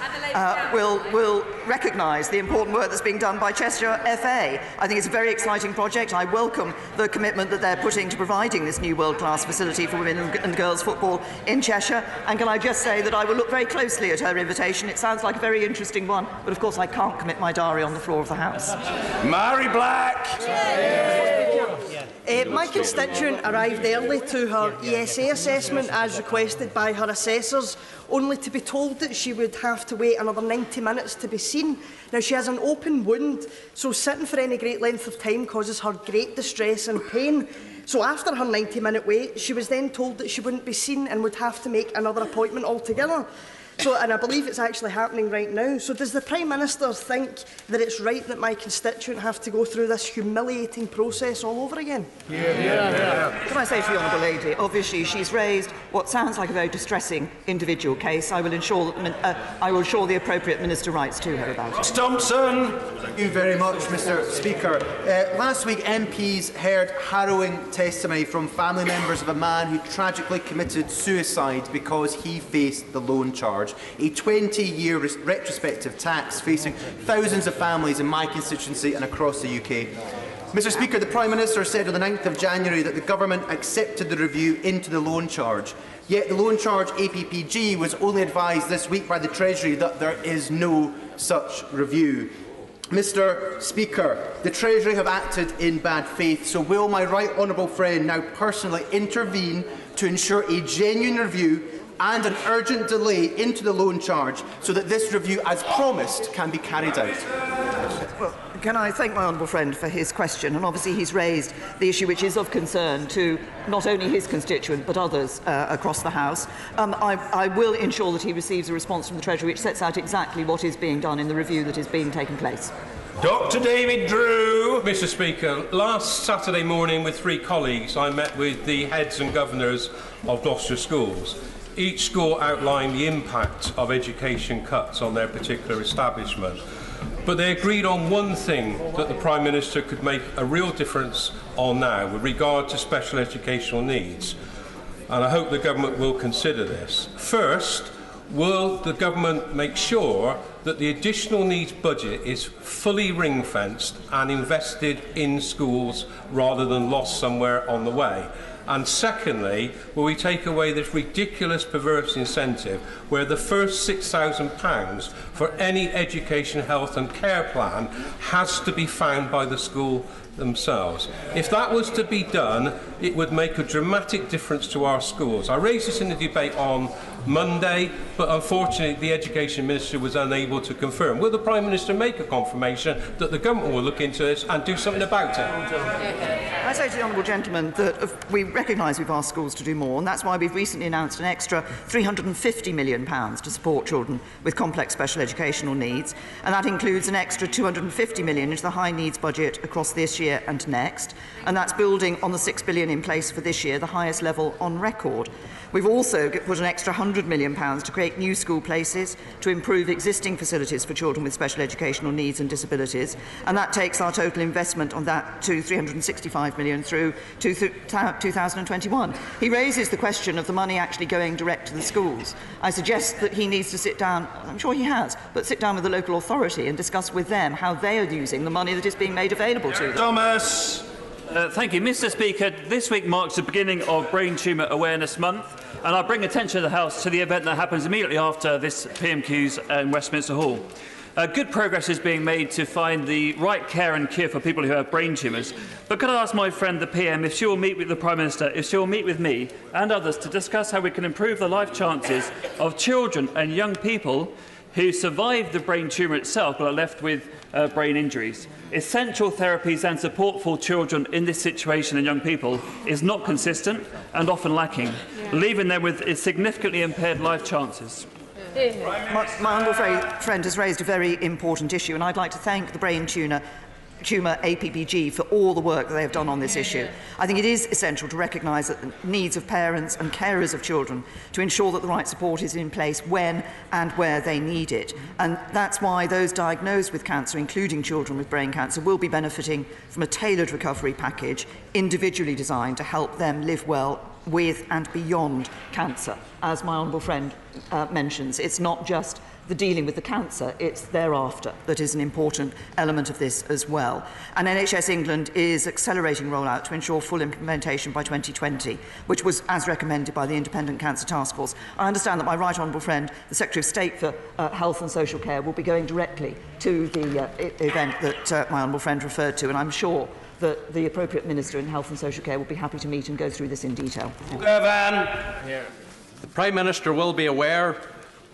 will recognise the important work that's being done by Cheshire FA. I think it's a very exciting project. I welcome the commitment that they're putting to providing this new world-class facility for women and girls football in Cheshire. And can I just say that I will look very closely at her invitation. It sounds like a very interesting one, but of course I can't commit my diary on the floor of the House. Mary Black. My constituent arrived early to her ESA assessment as requested by her assessors, only to be told that she would have to wait another 90 minutes to be seen. Now, she has an open wound, so sitting for any great length of time causes her great distress and pain. So after her 90-minute wait, she was then told that she wouldn't be seen and would have to make another appointment altogether. And I believe it's actually happening right now. So does the Prime Minister think that it's right that my constituent have to go through this humiliating process all over again? Can I say to the Honourable Lady, obviously she's raised what sounds like a very distressing individual case. I will ensure that the appropriate Minister writes to her about it. Thompson. Thank you very much, Mr. Speaker. Last week, MPs heard harrowing testimony from family members of a man who tragically committed suicide because he faced the loan charge. A 20-year retrospective tax facing thousands of families in my constituency and across the UK. Mr Speaker, the Prime Minister said on the 9th of January that the Government accepted the review into the loan charge. Yet the loan charge APPG was only advised this week by the Treasury that there is no such review. Mr Speaker, the Treasury have acted in bad faith, so will my right honourable friend now personally intervene to ensure a genuine review and an urgent delay into the loan charge so that this review, as promised, can be carried out? Well, can I thank my honourable friend for his question? And obviously he's raised the issue which is of concern to not only his constituent but others across the House. I will ensure that he receives a response from the Treasury which sets out exactly what is being done in the review that is being taken place. Dr David Drew. Mr Speaker, last Saturday morning with 3 colleagues I met with the heads and governors of Gloucester schools. Each school outlined the impact of education cuts on their particular establishment. But they agreed on one thing that the Prime Minister could make a real difference on now with regard to special educational needs. And I hope the Government will consider this. First, will the Government make sure that the additional needs budget is fully ring-fenced and invested in schools rather than lost somewhere on the way? And secondly, will we take away this ridiculous perverse incentive where the first £6,000 for any education, health and care plan has to be found by the school themselves? If that was to be done, it would make a dramatic difference to our schools. I raised this in the debate on Monday, but unfortunately the Education Minister was unable to confirm. Will the Prime Minister make a confirmation that the Government will look into this and do something about it? I say to the honourable gentleman that we recognise we've asked schools to do more, and that's why we've recently announced an extra £350 million to support children with complex special educational needs, and that includes an extra £250 million into the high needs budget across this year and next, and that's building on the £6 billion in place for this year, the highest level on record. We've also put an extra £100 million to create new school places, to improve existing facilities for children with special educational needs and disabilities, and that takes our total investment on that to £365 million through to 2021. He raises the question of the money actually going direct to the schools. I suggest that he needs to sit down, I'm sure he has, but sit down with the local authority and discuss with them how they are using the money that is being made available to them. Thomas. Thank you, Mr Speaker. This week marks the beginning of Brain Tumour Awareness Month, and I bring attention of the House to the event that happens immediately after this PMQs in Westminster Hall. Good progress is being made to find the right care and cure for people who have brain tumours. But could I ask my friend the PM if she will meet with the Prime Minister, if she will meet with me and others to discuss how we can improve the life chances of children and young people who survive the brain tumour itself but are left with brain injuries. Essential therapies and support for children in this situation and young people is not consistent and often lacking, leaving them with significantly impaired life chances. My honourable friend has raised a very important issue, and I'd like to thank the Brain Tumour APPG for all the work that they have done on this issue. I think it is essential to recognise that the needs of parents and carers of children to ensure that the right support is in place when and where they need it. And that's why those diagnosed with cancer, including children with brain cancer, will be benefiting from a tailored recovery package individually designed to help them live well with and beyond cancer. As my honourable friend mentions, it's not just the dealing with the cancer, it's thereafter that is an important element of this as well. And NHS England is accelerating rollout to ensure full implementation by 2020, which was as recommended by the Independent Cancer Task Force. I understand that my right honourable friend, the Secretary of State for Health and Social Care, will be going directly to the event that my honourable friend referred to, and I'm sure that the appropriate Minister in Health and Social Care will be happy to meet and go through this in detail. The Prime Minister will be aware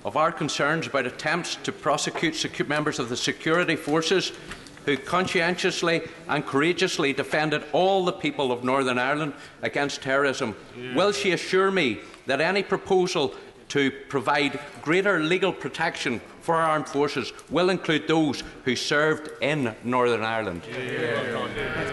of our concerns about attempts to prosecute members of the security forces who conscientiously and courageously defended all the people of Northern Ireland against terrorism. Will she assure me that any proposal to provide greater legal protection for our armed forces will include those who served in Northern Ireland?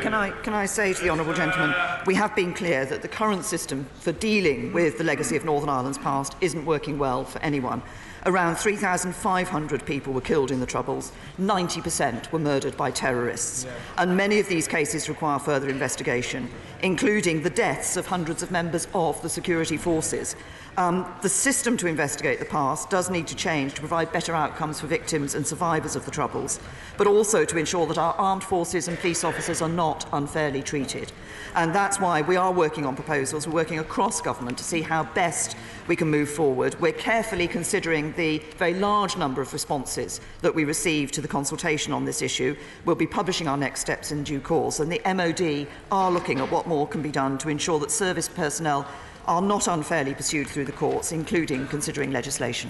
Can I say to the honourable gentleman, we have been clear that the current system for dealing with the legacy of Northern Ireland's past isn't working well for anyone. Around 3,500 people were killed in the Troubles. 90% were murdered by terrorists. And many of these cases require further investigation, including the deaths of hundreds of members of the security forces. The system to investigate the past does need to change to provide better outcomes for victims and survivors of the Troubles, but also to ensure that our armed forces and police officers are not unfairly treated. And that's why we are working on proposals. We're working across government to see how best we can move forward. We're carefully considering the very large number of responses that we received to the consultation on this issue. We'll be publishing our next steps in due course, and the MOD are looking at what more can be done to ensure that service personnel are not unfairly pursued through the courts, including considering legislation.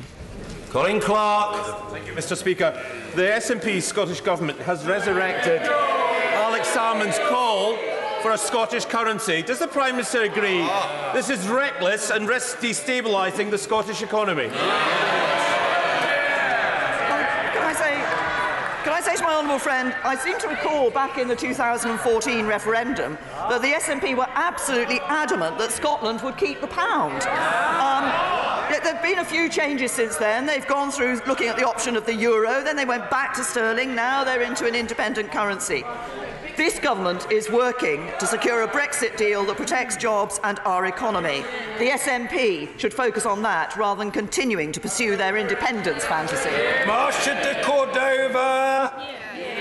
Colin Clark. Thank you, Mr. Speaker. The SNP Scottish Government has resurrected Alex Salmond's call for a Scottish currency. Does the Prime Minister agree this is reckless and risks destabilising the Scottish economy? Can I say to my honourable friend, I seem to recall back in the 2014 referendum that the SNP were absolutely adamant that Scotland would keep the pound. There have been a few changes since then. They've gone through looking at the option of the euro, then they went back to sterling, now they're into an independent currency. This government is working to secure a Brexit deal that protects jobs and our economy. The SNP should focus on that rather than continuing to pursue their independence fantasy. Marcia de Cordova.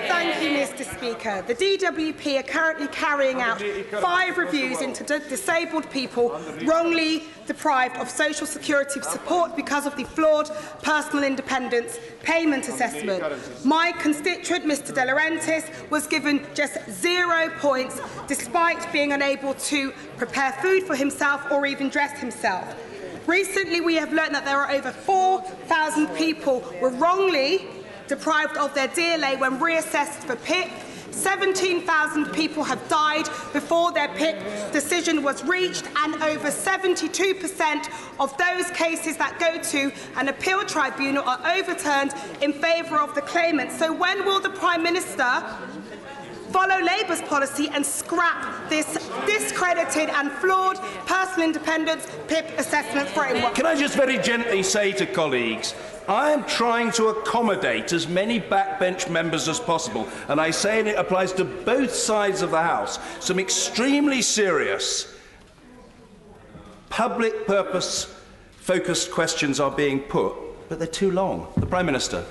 Thank you, Mr. Speaker. The DWP are currently carrying out 5 reviews into disabled people wrongly deprived of social security support because of the flawed personal independence payment assessment. My constituent, Mr. De Laurentiis, was given just 0 points despite being unable to prepare food for himself or even dress himself. Recently, we have learned that there are over 4,000 people were wrongly deprived of their DLA when reassessed for PIP. 17,000 people have died before their PIP decision was reached, and over 72% of those cases that go to an appeal tribunal are overturned in favour of the claimant. So when will the Prime Minister follow Labour's policy and scrap this discredited and flawed personal independence PIP assessment framework? Can I just very gently say to colleagues, I am trying to accommodate as many backbench members as possible, and I say, and it applies to both sides of the House, some extremely serious public purpose focused questions are being put, but they're too long. The Prime Minister.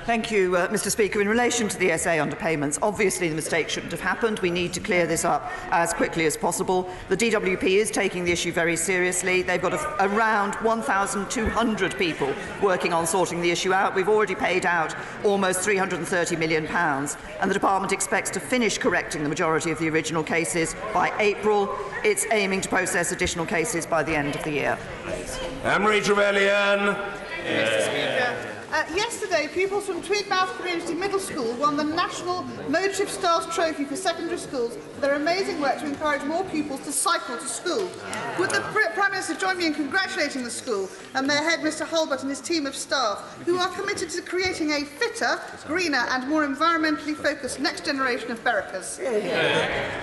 Thank you, Mr. Speaker. In relation to the SA underpayments, obviously the mistake shouldn't have happened. We need to clear this up as quickly as possible. The DWP is taking the issue very seriously. They've got around 1,200 people working on sorting the issue out. We've already paid out almost £330 million, and the Department expects to finish correcting the majority of the original cases by April. It's aiming to process additional cases by the end of the year. Anne-Marie Trevelyan. Mr. Speaker. Yesterday, pupils from Tweedmouth Community Middle School won the National Motorship Stars Trophy for secondary schools for their amazing work to encourage more pupils to cycle to school. Would the Prime Minister join me in congratulating the school and their head, Mr Hulbert, and his team of staff, who are committed to creating a fitter, greener and more environmentally focused next generation of Berwickers?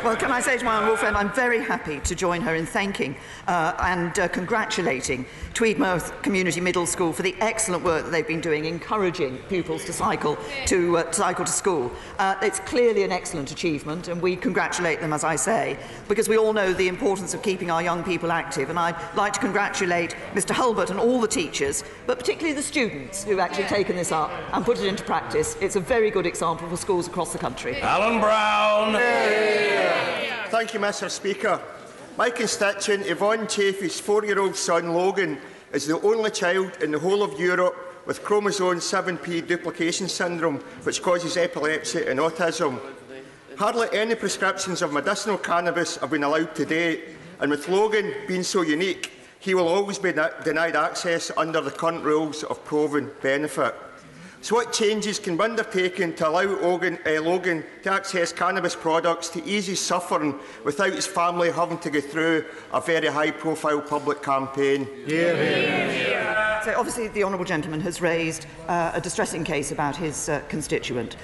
Well, can I say to my honourable friend, I'm very happy to join her in thanking and congratulating Tweedmouth Community Middle School for the excellent work that they've been doing, encouraging pupils to cycle to school. It's clearly an excellent achievement, and we congratulate them, as I say, because we all know the importance of keeping our young people active. And I'd like to congratulate Mr Hulbert and all the teachers, but particularly the students who've actually taken this up and put it into practice. It's a very good example for schools across the country. Alan Brown. Thank you, Mr Speaker. My constituent Yvonne Chafee's 4-year-old son Logan is the only child in the whole of Europe with chromosome 7p duplication syndrome, which causes epilepsy and autism. Hardly any prescriptions of medicinal cannabis have been allowed to date, and with Logan being so unique, he will always be denied access under the current rules of proven benefit. So what changes can be undertaken to allow Logan to access cannabis products to ease his suffering without his family having to go through a very high-profile public campaign? So obviously the honourable gentleman has raised a distressing case about his constituent.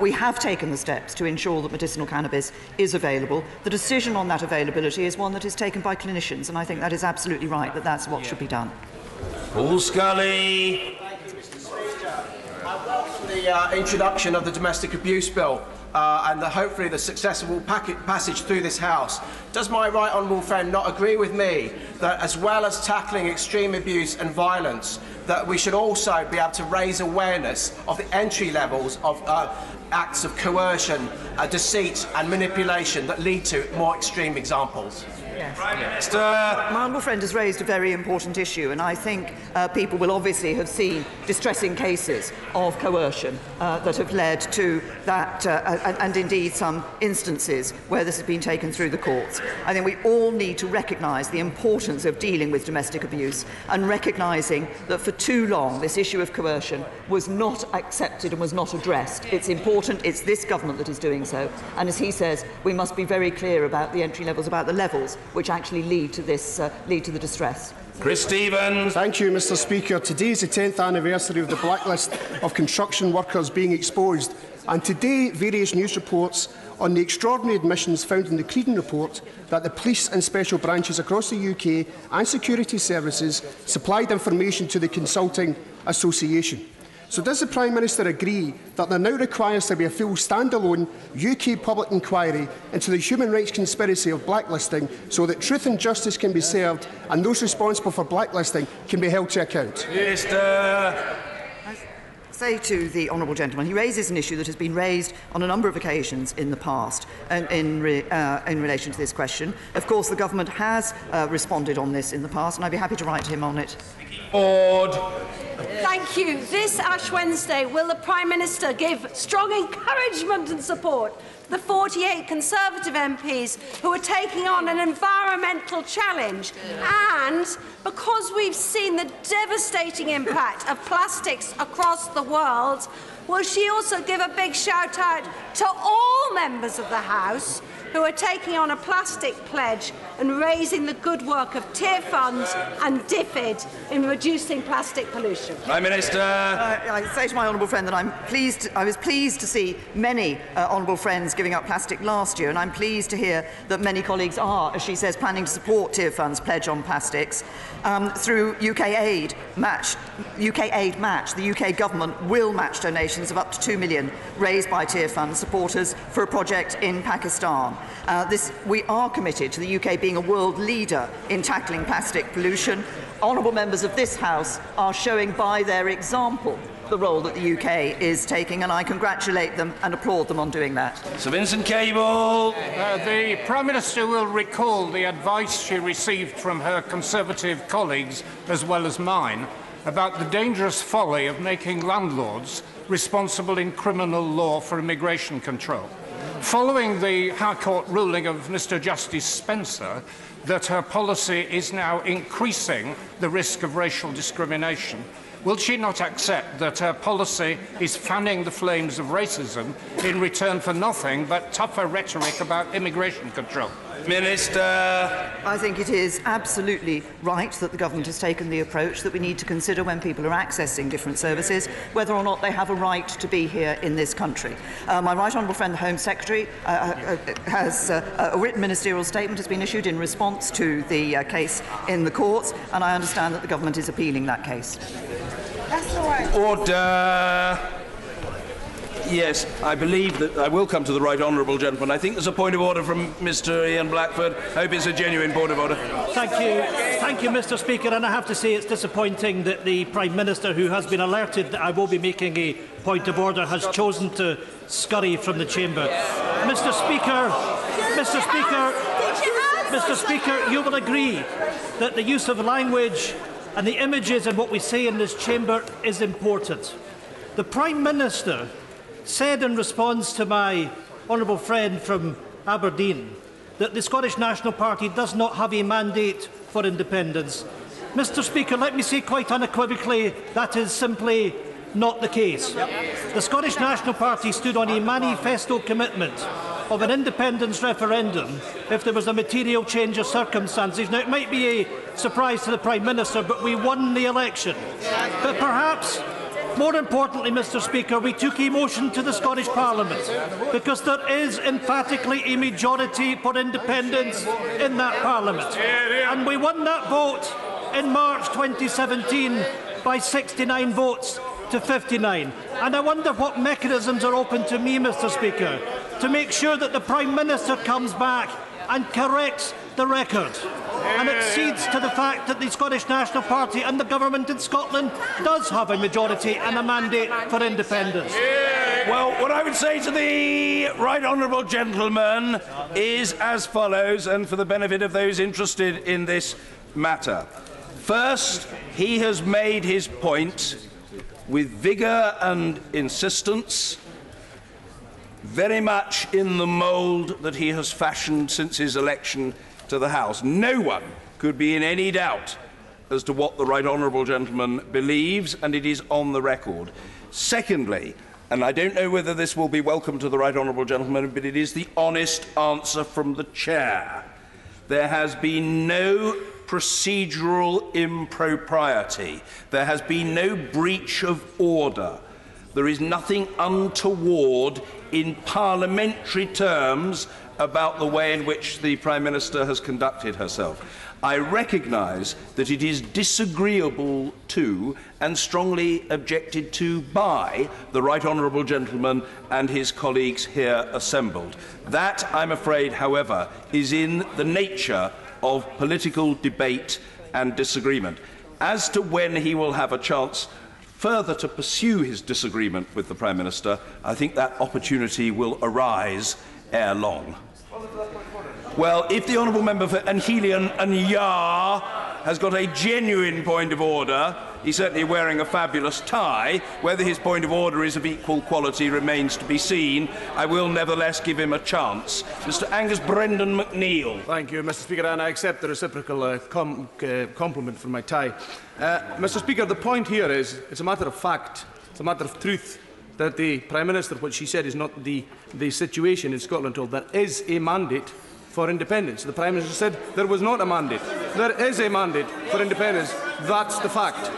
We have taken the steps to ensure that medicinal cannabis is available. The decision on that availability is one that is taken by clinicians, and I think that is absolutely right, that that's what should be done. Paul Scully. the introduction of the Domestic Abuse Bill and hopefully the successful passage through this House. Does my right honourable friend not agree with me that, as well as tackling extreme abuse and violence, that we should also be able to raise awareness of the entry levels of acts of coercion, deceit and manipulation that lead to more extreme examples? Yes. My honourable friend has raised a very important issue, and I think people will obviously have seen distressing cases of coercion that have led to that, and indeed some instances where this has been taken through the courts. I think we all need to recognise the importance of dealing with domestic abuse and recognising that for too long this issue of coercion was not accepted and was not addressed. It's important, it's this government that is doing so, and as he says, we must be very clear about the entry levels, about the levels which actually lead to this, lead to the distress. Chris Stevens. Thank you, Mr. Speaker. Today is the 10th anniversary of the blacklist of construction workers being exposed, and today various news reports on the extraordinary admissions found in the Creedon report that the police and special branches across the UK and security services supplied information to the Consulting Association. So does the Prime Minister agree that there now requires to be a full stand-alone UK public inquiry into the human rights conspiracy of blacklisting so that truth and justice can be served and those responsible for blacklisting can be held to account? Say to the honourable gentleman, he raises an issue that has been raised on a number of occasions in the past in relation to this question. Of course, the government has responded on this in the past, and I'd be happy to write to him on it. Thank you. This Ash Wednesday, will the Prime Minister give strong encouragement and support to the 48 Conservative MPs who are taking on an environmental challenge? And because we've seen the devastating impact of plastics across the world, will she also give a big shout out to all members of the House who are taking on a plastic pledge and raising the good work of Tier Funds and DFID in reducing plastic pollution? Prime Minister. I say to my honourable friend that I was pleased to see many honourable friends giving up plastic last year, and I'm pleased to hear that many colleagues are, as she says, planning to support Tier Funds' pledge on plastics. Through UK Aid Match, the UK government will match donations of up to £2 million raised by Tier Fund supporters for a project in Pakistan. We are committed to the UK being a world leader in tackling plastic pollution. Honourable members of this House are showing by their example the role that the UK is taking, and I congratulate them and applaud them on doing that. Sir Vincent Cable. The Prime Minister will recall the advice she received from her Conservative colleagues, as well as mine, about the dangerous folly of making landlords responsible in criminal law for immigration control. Following the High Court ruling of Mr. Justice Spencer that her policy is now increasing the risk of racial discrimination, will she not accept that her policy is fanning the flames of racism in return for nothing but tougher rhetoric about immigration control? Minister. I think it is absolutely right that the government has taken the approach that we need to consider when people are accessing different services, whether or not they have a right to be here in this country. My right honourable friend, the Home Secretary, has a written ministerial statement has been issued in response to the case in the courts, and I understand that the government is appealing that case. That's all right. Order. Yes, I believe that I will come to the right honourable gentleman. I think there's a point of order from Mr. Ian Blackford. I hope it's a genuine point of order. Thank you, Mr. Speaker. And I have to say it's disappointing that the Prime Minister, who has been alerted that I will be making a point of order, has chosen to scurry from the chamber. Mr. Speaker, you will agree that the use of language and the images and what we say in this chamber is important. The Prime Minister said in response to my honourable friend from Aberdeen that the Scottish National Party does not have a mandate for independence. Mr. Speaker, let me say quite unequivocally that is simply not the case. The Scottish National Party stood on a manifesto commitment of an independence referendum if there was a material change of circumstances. Now, it might be a surprise to the Prime Minister, but we won the election. But perhaps more importantly, Mr. Speaker, we took a motion to the Scottish Parliament because there is emphatically a majority for independence in that Parliament. And we won that vote in March 2017 by 69 votes. to 59. And I wonder what mechanisms are open to me, Mr Speaker, to make sure that the Prime Minister comes back and corrects the record and accedes to the fact that the Scottish National Party and the government in Scotland does have a majority and a mandate for independence. Well, what I would say to the right honourable gentleman is as follows, and for the benefit of those interested in this matter. First, he has made his point with vigour and insistence, very much in the mould that he has fashioned since his election to the House. No one could be in any doubt as to what the right honourable gentleman believes, and it is on the record. Secondly, and I don't know whether this will be welcome to the right honourable gentleman, but it is the honest answer from the Chair. There has been no procedural impropriety. There has been no breach of order. There is nothing untoward in parliamentary terms about the way in which the Prime Minister has conducted herself. I recognise that it is disagreeable to and strongly objected to by the right honourable gentleman and his colleagues here assembled. That, I'm afraid, however, is in the nature of political debate and disagreement. As to when he will have a chance further to pursue his disagreement with the Prime Minister, I think that opportunity will arise ere long. Well, if the honourable member for Anhelion and Yar has got a genuine point of order, he's certainly wearing a fabulous tie. Whether his point of order is of equal quality remains to be seen. I will nevertheless give him a chance. Mr Angus Brendan McNeill. Thank you, Mr Speaker, and I accept the reciprocal compliment for my tie. Mr Speaker, the point here is, it's a matter of fact, it's a matter of truth, that the Prime Minister, what she said is not the situation in Scotland at all. There is a mandate for independence. The Prime Minister said there was not a mandate. There is a mandate for independence. That's the fact.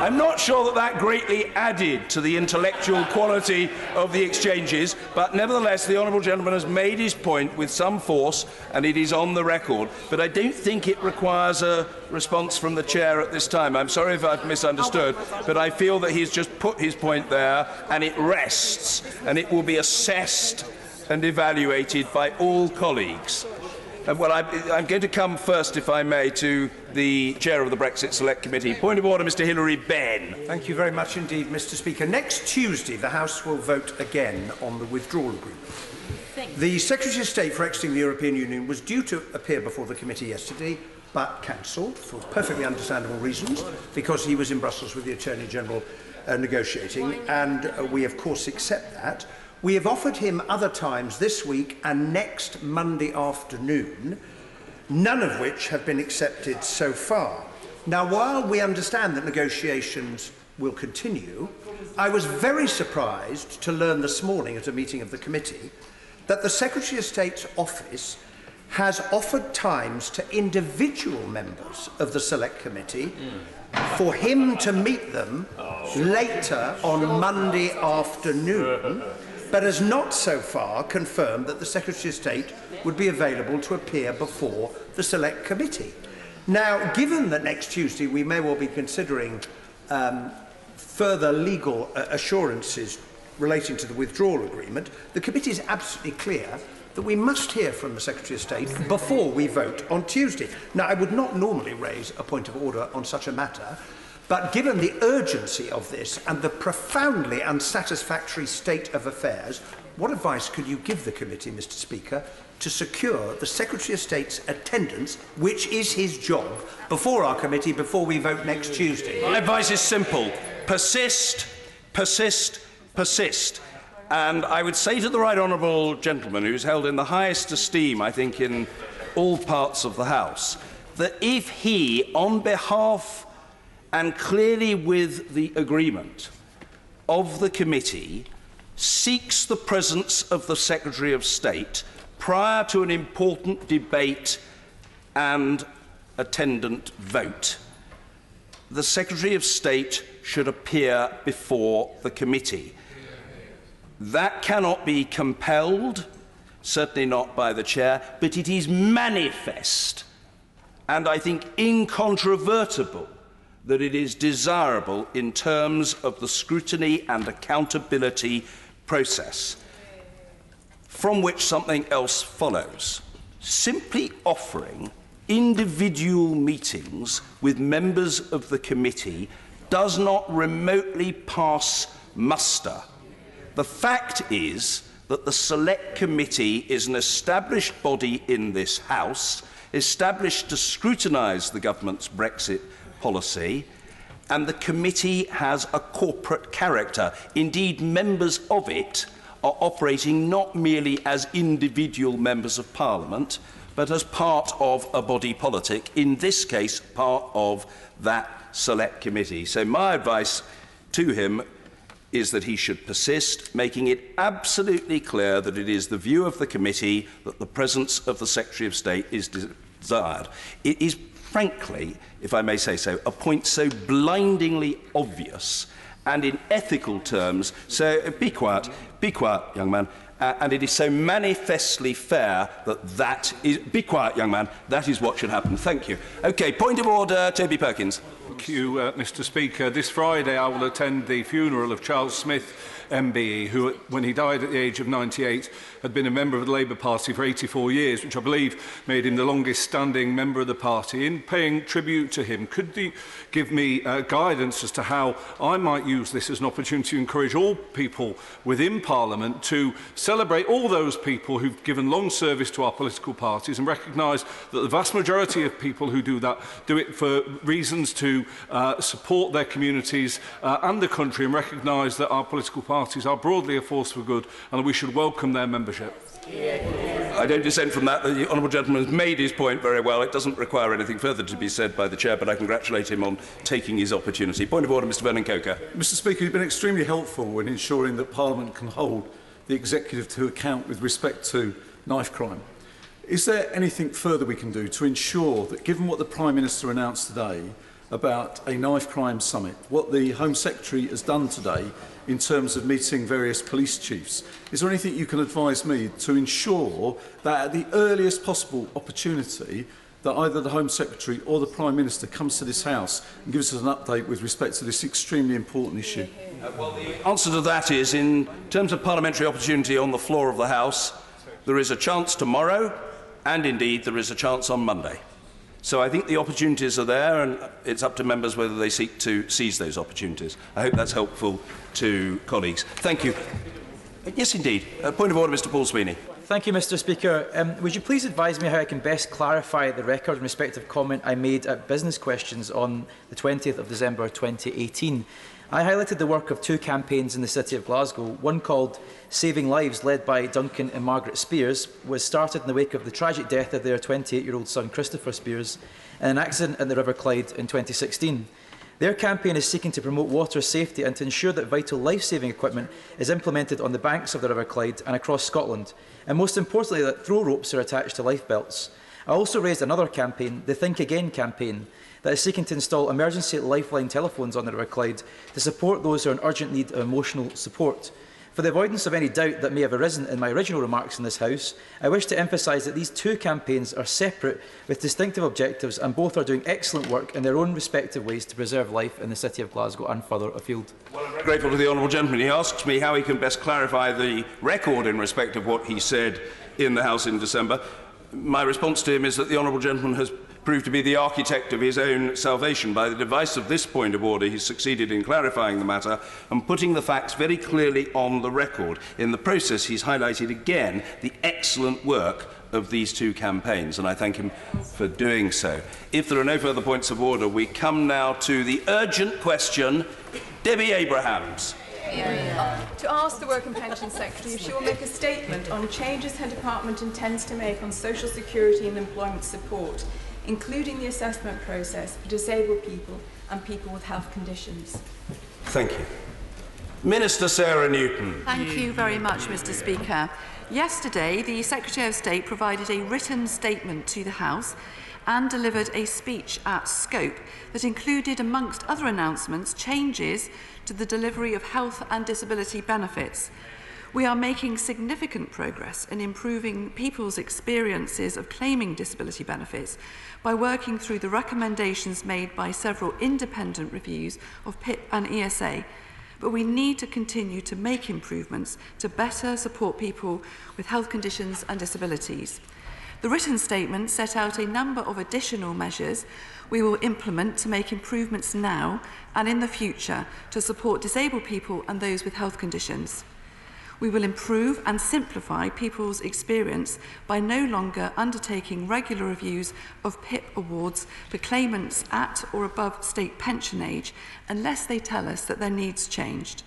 I'm not sure that that greatly added to the intellectual quality of the exchanges, but nevertheless the honourable gentleman has made his point with some force and it is on the record. But I don't think it requires a response from the Chair at this time. I'm sorry if I've misunderstood, but I feel that he's just put his point there and it rests and it will be assessed and evaluated by all colleagues. Well, I'm going to come first, if I may, to the Chair of the Brexit Select Committee. Point of order, Mr Hilary Benn. Thank you very much indeed, Mr Speaker. Next Tuesday, the House will vote again on the withdrawal agreement. The Secretary of State for exiting the European Union was due to appear before the committee yesterday, but cancelled for perfectly understandable reasons, because he was in Brussels with the Attorney General negotiating, and we of course accept that. We have offered him other times this week and next Monday afternoon, none of which have been accepted so far. Now, while we understand that negotiations will continue, I was very surprised to learn this morning at a meeting of the committee that the Secretary of State's office has offered times to individual members of the Select Committee for him to meet them later on Monday afternoon, but has not so far confirmed that the Secretary of State would be available to appear before the Select Committee. Now, given that next Tuesday we may well be considering further legal assurances relating to the withdrawal agreement, the committee is absolutely clear that we must hear from the Secretary of State before we vote on Tuesday. Now, I would not normally raise a point of order on such a matter, but given the urgency of this and the profoundly unsatisfactory state of affairs, what advice could you give the committee, Mr Speaker, to secure the Secretary of State's attendance, which is his job, before our committee, before we vote next Tuesday? My advice is simple. Persist, persist, persist. And I would say to the right honourable gentleman, who's held in the highest esteem, I think, in all parts of the House, that if he, on behalf and clearly with the agreement of the committee, seeks the presence of the Secretary of State prior to an important debate and attendant vote, the Secretary of State should appear before the committee. That cannot be compelled, certainly not by the Chair, but it is manifest and I think incontrovertible that it is desirable in terms of the scrutiny and accountability process, from which something else follows. Simply offering individual meetings with members of the committee does not remotely pass muster. The fact is that the Select Committee is an established body in this House, established to scrutinise the government's Brexit policy, and the committee has a corporate character. Indeed, members of it are operating not merely as individual members of Parliament, but as part of a body politic, in this case, part of that Select Committee. So my advice to him is that he should persist, making it absolutely clear that it is the view of the committee that the presence of the Secretary of State is desired. It is, frankly, if I may say so, a point so blindingly obvious and in ethical terms, so be quiet, young man, and it is so manifestly fair that be quiet, young man, that is what should happen. Thank you. OK, point of order, Toby Perkins. Thank you, Mr. Speaker. This Friday I will attend the funeral of Charles Smith, MBE, who, when he died at the age of 98, had been a member of the Labour Party for 84 years, which I believe made him the longest-standing member of the party. In paying tribute to him, could you give me guidance as to how I might use this as an opportunity to encourage all people within Parliament to celebrate all those people who've given long service to our political parties and recognise that the vast majority of people who do that do it for reasons to support their communities and the country, and recognise that our political parties are broadly a force for good and we should welcome their membership. I don't dissent from that. The honourable gentleman has made his point very well. It doesn't require anything further to be said by the Chair, but I congratulate him on taking his opportunity. Point of order, Mr Vernon Coker. Mr Speaker, you've been extremely helpful in ensuring that Parliament can hold the Executive to account with respect to knife crime. Is there anything further we can do to ensure that, given what the Prime Minister announced today about a knife crime summit, what the Home Secretary has done today in terms of meeting various police chiefs, is there anything you can advise me to ensure that at the earliest possible opportunity that either the Home Secretary or the Prime Minister comes to this House and gives us an update with respect to this extremely important issue? Well, the answer to that is, in terms of parliamentary opportunity on the floor of the House, there is a chance tomorrow, and indeed there is a chance on Monday. So I think the opportunities are there, and it's up to members whether they seek to seize those opportunities. I hope that's helpful to colleagues. Thank you. Yes, indeed. Point of order, Mr Paul Sweeney. Thank you, Mr Speaker. Would you please advise me how I can best clarify the record in respect of comment I made at business questions on the 20th of December 2018? I highlighted the work of two campaigns in the City of Glasgow. One, called Saving Lives, led by Duncan and Margaret Spears, was started in the wake of the tragic death of their 28-year-old son Christopher Spears in an accident in the River Clyde in 2016. Their campaign is seeking to promote water safety and to ensure that vital life-saving equipment is implemented on the banks of the River Clyde and across Scotland, and most importantly that throw ropes are attached to life belts. I also raised another campaign, the Think Again campaign, that is seeking to install emergency lifeline telephones on the River Clyde to support those who are in urgent need of emotional support. For the avoidance of any doubt that may have arisen in my original remarks in this House, I wish to emphasise that these two campaigns are separate with distinctive objectives, and both are doing excellent work in their own respective ways to preserve life in the City of Glasgow and further afield. Well, I'm very grateful to the honourable gentleman. He asks me how he can best clarify the record in respect of what he said in the House in December. My response to him is that the honourable gentleman has proved to be the architect of his own salvation. By the device of this point of order, he succeeded in clarifying the matter and putting the facts very clearly on the record. In the process, he's highlighted again the excellent work of these two campaigns, and I thank him for doing so. If there are no further points of order, we come now to the urgent question. Debbie Abrahams. To ask the Work and Pensions Secretary if she will make a statement on changes her department intends to make on social security and employment support, including the assessment process for disabled people and people with health conditions. Thank you. Minister Sarah Newton. Thank you very much, Mr Speaker. Yesterday, the Secretary of State provided a written statement to the House and delivered a speech at Scope that included, amongst other announcements, changes to the delivery of health and disability benefits. We are making significant progress in improving people's experiences of claiming disability benefits by working through the recommendations made by several independent reviews of PIP and ESA, but we need to continue to make improvements to better support people with health conditions and disabilities. The written statement set out a number of additional measures we will implement to make improvements now and in the future to support disabled people and those with health conditions. We will improve and simplify people's experience by no longer undertaking regular reviews of PIP awards for claimants at or above state pension age unless they tell us that their needs changed.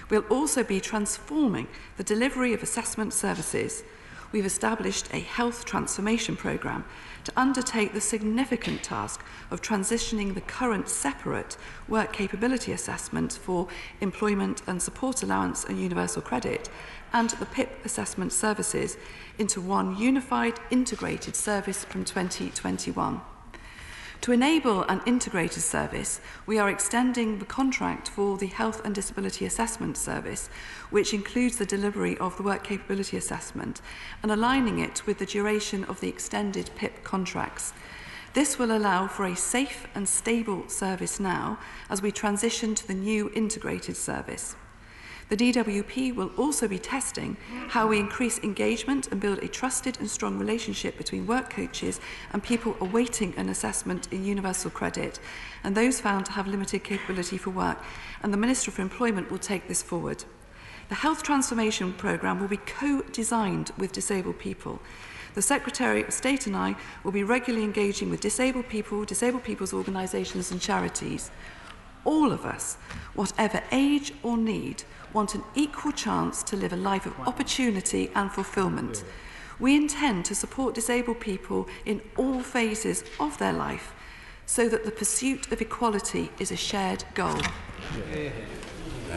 We'll also be transforming the delivery of assessment services. We've established a health transformation programme to undertake the significant task of transitioning the current separate work capability assessment for employment and support allowance and universal credit and the PIP assessment services into one unified integrated service from 2021. To enable an integrated service, we are extending the contract for the Health and Disability Assessment Service, which includes the delivery of the Work Capability Assessment, and aligning it with the duration of the extended PIP contracts. This will allow for a safe and stable service now as we transition to the new integrated service. The DWP will also be testing how we increase engagement and build a trusted and strong relationship between work coaches and people awaiting an assessment in universal credit and those found to have limited capability for work, and the Minister for Employment will take this forward. The Health Transformation Programme will be co-designed with disabled people. The Secretary of State and I will be regularly engaging with disabled people, disabled people's organisations and charities. All of us, whatever age or need, want an equal chance to live a life of opportunity and fulfilment. We intend to support disabled people in all phases of their life so that the pursuit of equality is a shared goal.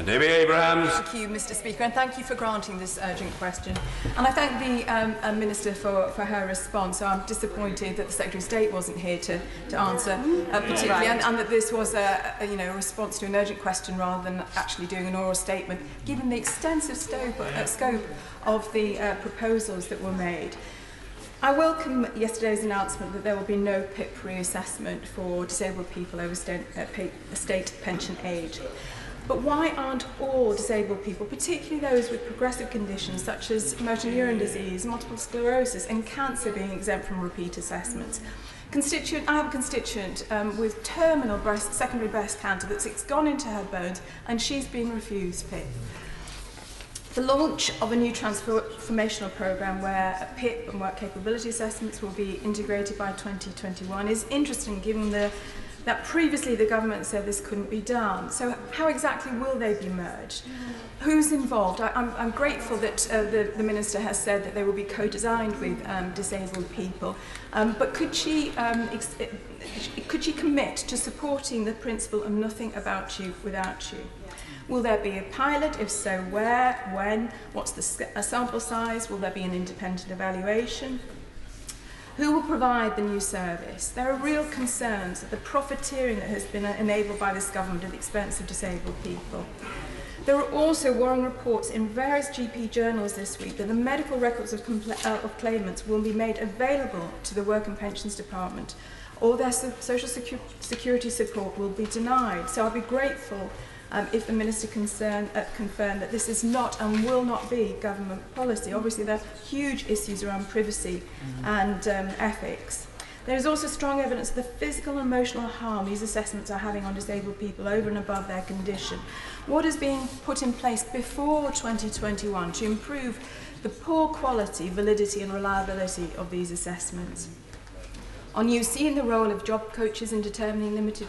Debbie Abrahams. Thank you, Mr. Speaker, and thank you for granting this urgent question. And I thank the Minister for her response. So I'm disappointed that the Secretary of State wasn't here to answer, particularly, and that this was a response to an urgent question rather than actually doing an oral statement, given the extensive scope of the proposals that were made. I welcome yesterday's announcement that there will be no PIP reassessment for disabled people over state pension age. But why aren't all disabled people, particularly those with progressive conditions such as motor neuron disease, multiple sclerosis and cancer, being exempt from repeat assessments? I have a constituent with terminal secondary breast cancer that's gone into her bones and she's been refused PIP. The launch of a new transformational programme where PIP and work capability assessments will be integrated by 2021 is interesting, given that previously the government said this couldn't be done. So how exactly will they be merged? Who's involved? I'm grateful that the Minister has said that they will be co-designed with disabled people, but could she commit to supporting the principle of nothing about you without you? Will there be a pilot? If so, where, when? What's the sample size? Will there be an independent evaluation? Who will provide the new service? There are real concerns that the profiteering that has been enabled by this government at the expense of disabled people. There are also worrying reports in various GP journals this week that the medical records of claimants will be made available to the Work and Pensions Department, or their social security support will be denied. So I'll be grateful if the Minister can confirm that this is not and will not be government policy. Obviously, there are huge issues around privacy and ethics. There is also strong evidence of the physical and emotional harm these assessments are having on disabled people over and above their condition. What is being put in place before 2021 to improve the poor quality, validity and reliability of these assessments? On UC and the role of job coaches in determining limited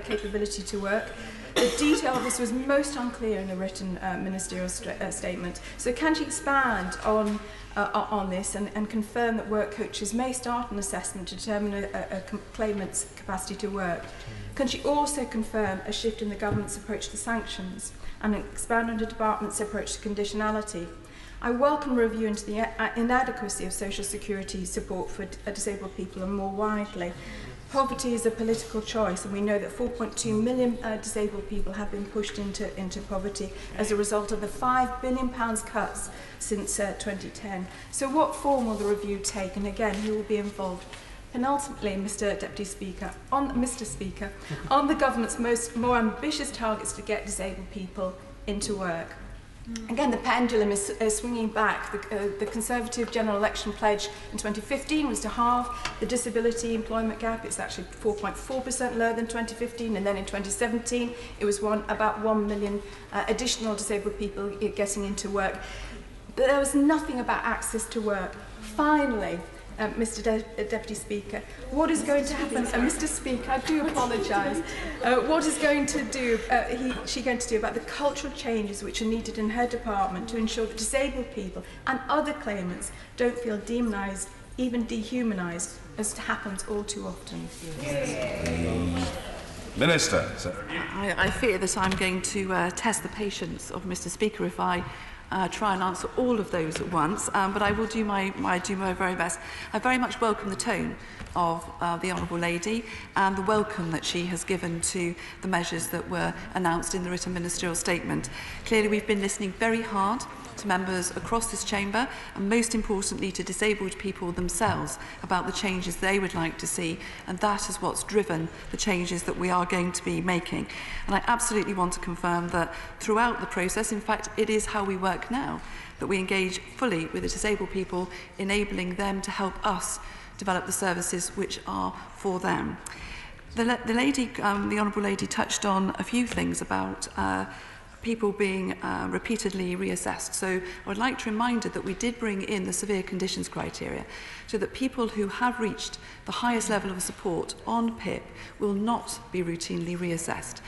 capability to work, the detail of this was most unclear in the written ministerial statement. So can she expand on this and confirm that work coaches may start an assessment to determine a claimant's capacity to work? Can she also confirm a shift in the government's approach to sanctions and expand on the department's approach to conditionality? I welcome a review into the inadequacy of social security support for disabled people and more widely. Poverty is a political choice, and we know that 4.2 million disabled people have been pushed into poverty as a result of the £5 billion cuts since 2010. So what form will the review take, and again, who will be involved? And ultimately, Mr. Speaker, on the government's more ambitious targets to get disabled people into work. Again, the pendulum is swinging back. The Conservative general election pledge in 2015 was to halve the disability employment gap. It's actually 4.4% lower than 2015, and then in 2017 it was about 1 million additional disabled people getting into work. But there was nothing about access to work. Finally, Mr. Deputy Speaker, what is going to happen? Mr. Speaker, I do apologise. What is she going to do about the cultural changes which are needed in her department to ensure that disabled people and other claimants don't feel demonised, even dehumanised, as happens all too often? Minister. I fear that I'm going to test the patience of Mr. Speaker if I try and answer all of those at once, but I will do my very best. I very much welcome the tone of the Honourable Lady and the welcome that she has given to the measures that were announced in the written ministerial statement. Clearly, we've been listening very hard to members across this chamber, and most importantly to disabled people themselves about the changes they would like to see, and that is what's driven the changes that we are going to be making. And I absolutely want to confirm that throughout the process, in fact it is how we work now, that we engage fully with the disabled people, enabling them to help us develop the services which are for them. The Honourable Lady touched on a few things about people being repeatedly reassessed. So I would like to remind her that we did bring in the severe conditions criteria so that people who have reached the highest level of support on PIP will not be routinely reassessed.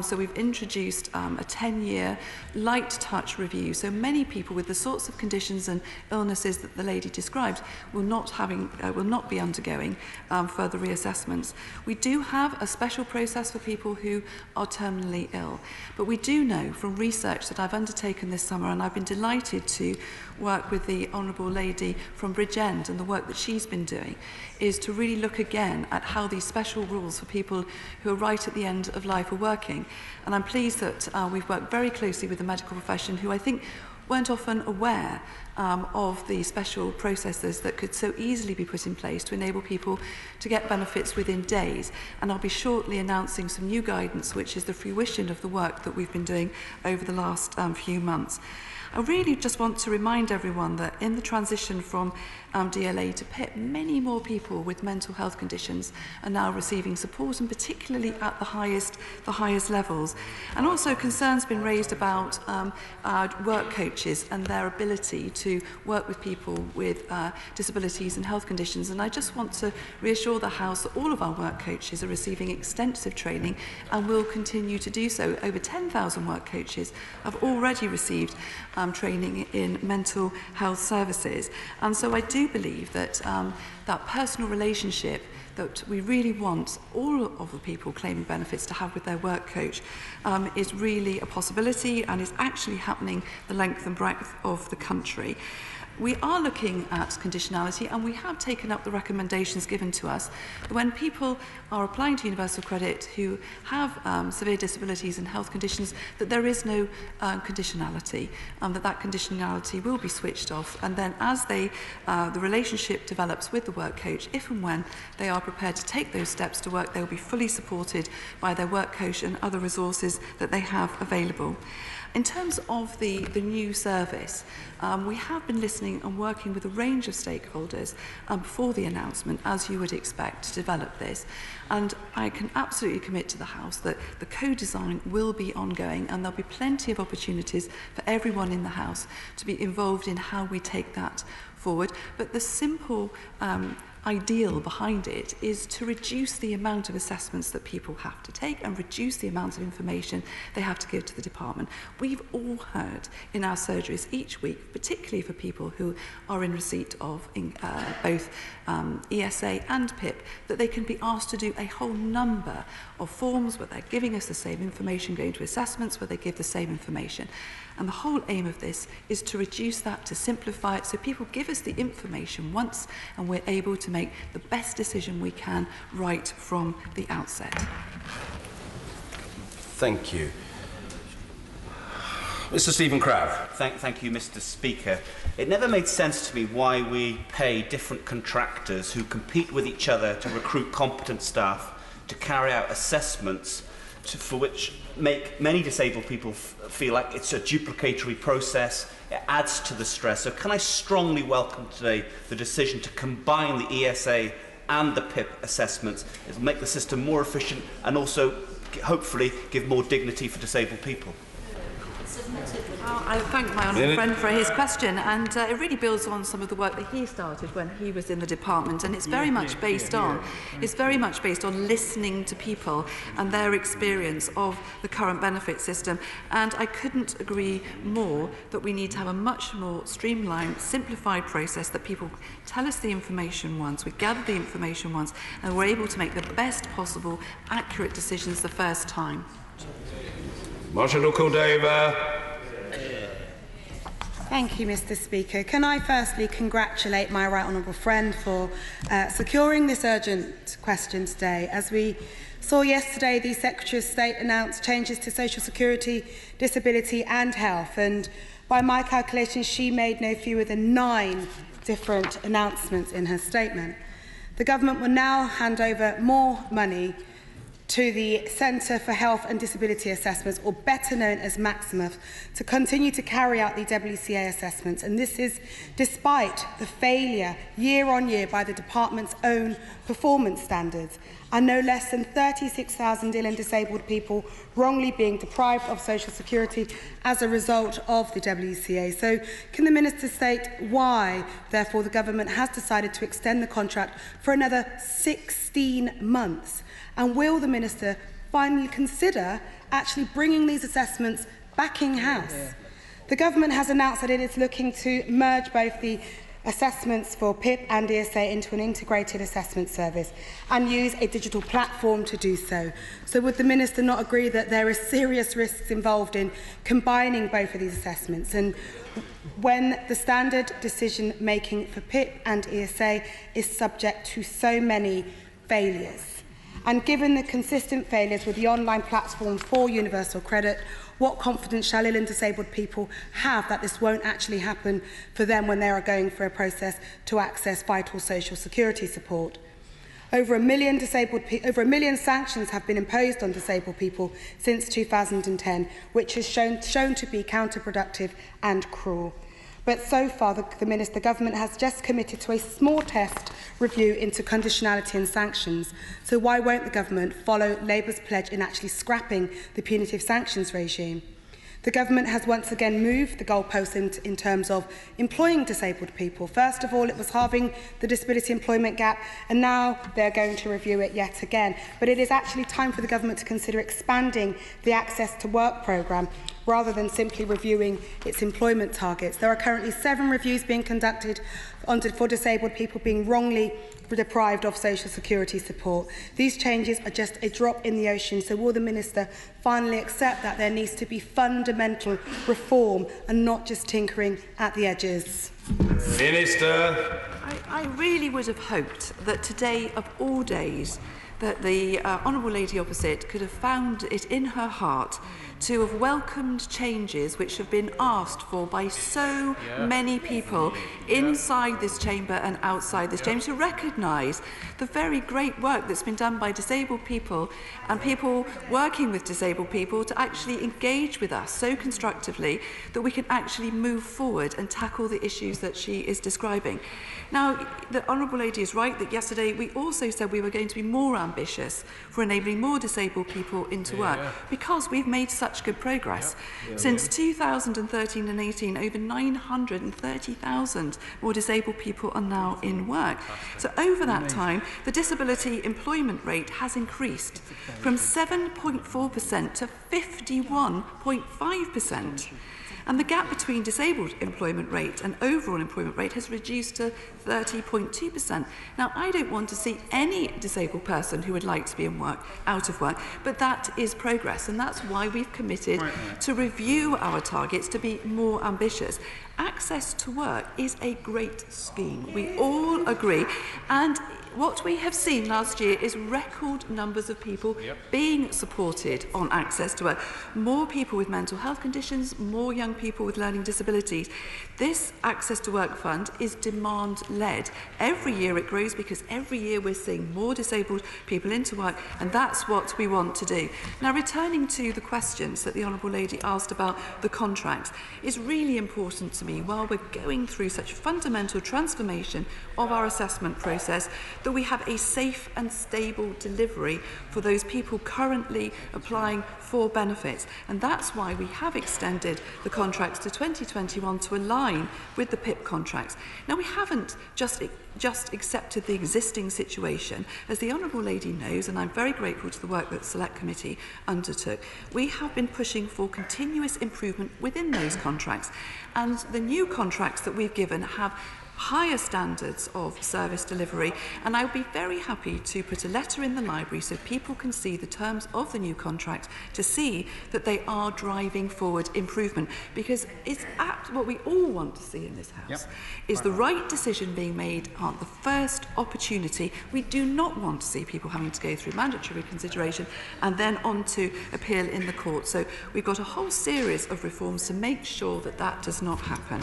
So we've introduced a 10-year light touch review. So many people with the sorts of conditions and illnesses that the lady described will not be undergoing further reassessments. We do have a special process for people who are terminally ill, but we do know from research that I've undertaken this summer, and I've been delighted to work with the Honourable Lady from Bridgend and the work that she's been doing, is to really look again at how these special rules for people who are right at the end of life are working. And I'm pleased that we've worked very closely with the medical profession, who I think weren't often aware of the special processes that could so easily be put in place to enable people to get benefits within days. And I'll be shortly announcing some new guidance, which is the fruition of the work that we've been doing over the last few months. I really just want to remind everyone that in the transition from DLA to PIP, many more people with mental health conditions are now receiving support, and particularly at the highest levels. And also concerns been raised about work coaches and their ability to work with people with disabilities and health conditions. And I just want to reassure the House that all of our work coaches are receiving extensive training and will continue to do so. Over 10,000 work coaches have already received training in mental health services. And so I do believe that that personal relationship that we really want all of the people claiming benefits to have with their work coach is really a possibility and is actually happening the length and breadth of the country. We are looking at conditionality, and we have taken up the recommendations given to us that when people are applying to universal credit who have severe disabilities and health conditions, that there is no conditionality, that conditionality will be switched off, and then as the relationship develops with the work coach, if and when they are prepared to take those steps to work, they will be fully supported by their work coach and other resources that they have available. In terms of the new service, we have been listening and working with a range of stakeholders before the announcement, as you would expect, to develop this. And I can absolutely commit to the House that the co-design will be ongoing, and there'll be plenty of opportunities for everyone in the House to be involved in how we take that forward. But the simple ideal behind it is to reduce the amount of assessments that people have to take and reduce the amount of information they have to give to the department. We've all heard in our surgeries each week, particularly for people who are in receipt of both ESA and PIP, that they can be asked to do a whole number of forms where they're giving us the same information, going to assessments where they give the same information. And the whole aim of this is to reduce that, to simplify it, so people give us the information once and we're able to make the best decision we can right from the outset. Thank you. Mr. Stephen Crowd. Thank you, Mr. Speaker. It never made sense to me why we pay different contractors who compete with each other to recruit competent staff to carry out assessments for which make many disabled people feel like it's a duplicatory process. It adds to the stress. So can I strongly welcome today the decision to combine the ESA and the PIP assessments? It will make the system more efficient and also hopefully give more dignity for disabled people. I thank my honourable friend for his question, and it really builds on some of the work that he started when he was in the department, and it's very much based on listening to people and their experience of the current benefit system. And I couldn't agree more that we need to have a much more streamlined, simplified process, that people tell us the information once, we gather the information once, and we're able to make the best possible accurate decisions the first time. Marshall Cordova. Thank you, Mr. Speaker. Can I firstly congratulate my right honourable friend for securing this urgent question today. As we saw yesterday, the Secretary of State announced changes to social security, disability and health, and by my calculations she made no fewer than 9 different announcements in her statement. The government will now hand over more money to the Centre for Health and Disability Assessments, or better known as Maximus, to continue to carry out the WCA assessments. And this is despite the failure year on year by the department's own performance standards, and no less than 36,000 ill and disabled people wrongly being deprived of social security as a result of the WCA. So can the Minister state why, therefore, the government has decided to extend the contract for another 16 months? And will the Minister finally consider actually bringing these assessments back in-house? The government has announced that it is looking to merge both the assessments for PIP and ESA into an integrated assessment service and use a digital platform to do so. So would the Minister not agree that there are serious risks involved in combining both of these assessments? And when the standard decision-making for PIP and ESA is subject to so many failures? And given the consistent failures with the online platform for universal credit, what confidence shall ill and disabled people have that this won't actually happen for them when they are going through a process to access vital social security support? Over a million sanctions have been imposed on disabled people since 2010, which has shown to be counterproductive and cruel. But so far, the government has just committed to a small test review into conditionality and sanctions. So why won't the government follow Labour's pledge in actually scrapping the punitive sanctions regime? The government has once again moved the goalposts in terms of employing disabled people. First of all, it was halving the disability employment gap, and now they're going to review it yet again. But it is actually time for the government to consider expanding the Access to Work programme rather than simply reviewing its employment targets. There are currently 7 reviews being conducted for disabled people being wrongly deprived of social security support. These changes are just a drop in the ocean, so will the Minister finally accept that there needs to be fundamental reform and not just tinkering at the edges? Minister. I really would have hoped that today, of all days, that the Honourable Lady opposite could have found it in her heart to have welcomed changes which have been asked for by so many people inside this chamber and outside this chamber, to recognise the very great work that's been done by disabled people and people working with disabled people to actually engage with us so constructively that we can actually move forward and tackle the issues that she is describing. Now, the Honourable Lady is right that yesterday we also said we were going to be more ambitious for enabling more disabled people into work, because we've made such good progress. Since 2013 and 18, over 930,000 more disabled people are now in work. So over that time, the disability employment rate has increased from 7.4% to 51.5%. And the gap between disabled employment rate and overall employment rate has reduced to 30.2%. Now, I don't want to see any disabled person who would like to be in work out of work, but that is progress, and that's why we've committed to review our targets to be more ambitious. Access to work is a great scheme. We all agree. And what we have seen last year is record numbers of people being supported on access to work. More people with mental health conditions, more young people with learning disabilities. This Access to Work Fund is demand-led. Every year it grows because every year we're seeing more disabled people into work, and that's what we want to do. Now, returning to the questions that the Honourable Lady asked about the contracts, it's really important to me, while we're going through such fundamental transformation of our assessment process, that we have a safe and stable delivery for those people currently applying for benefits. And that's why we have extended the contracts to 2021 to align with the PIP contracts. Now, we haven't just accepted the existing situation. As the Honourable Lady knows, and I'm very grateful to the work that the Select Committee undertook, we have been pushing for continuous improvement within those contracts. And the new contracts that we've given have higher standards of service delivery, and I would be very happy to put a letter in the library so people can see the terms of the new contract to see that they are driving forward improvement, because it's what we all want to see in this House is the right decision being made on the first opportunity. We do not want to see people having to go through mandatory reconsideration and then on to appeal in the court. So we've got a whole series of reforms to make sure that that does not happen.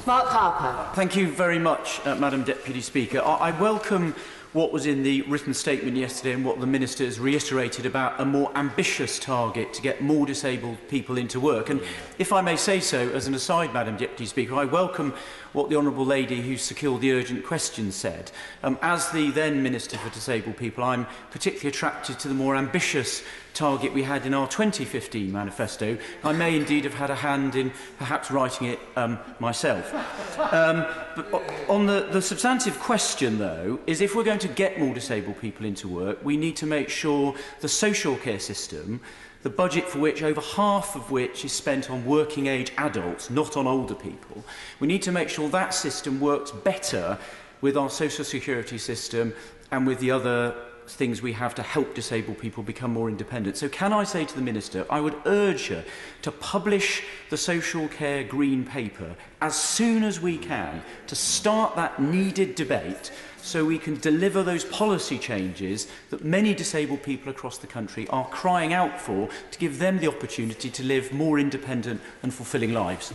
Mark Harper. Thank you very much, Madam Deputy Speaker. I welcome what was in the written statement yesterday and what the Minister has reiterated about a more ambitious target to get more disabled people into work. And if I may say so, as an aside, Madam Deputy Speaker, I welcome what the Honourable Lady who secured the urgent question said. As the then Minister for Disabled People, I'm particularly attracted to the more ambitious target we had in our 2015 manifesto. I may indeed have had a hand in perhaps writing it myself. But on the substantive question, though, is if we're going to get more disabled people into work, we need to make sure the social care system, the budget for which, over half of which is spent on working age adults, not on older people, we need to make sure that system works better with our social security system and with the other things we have to help disabled people become more independent. So can I say to the Minister, I would urge her to publish the Social Care Green Paper as soon as we can to start that needed debate so we can deliver those policy changes that many disabled people across the country are crying out for, to give them the opportunity to live more independent and fulfilling lives.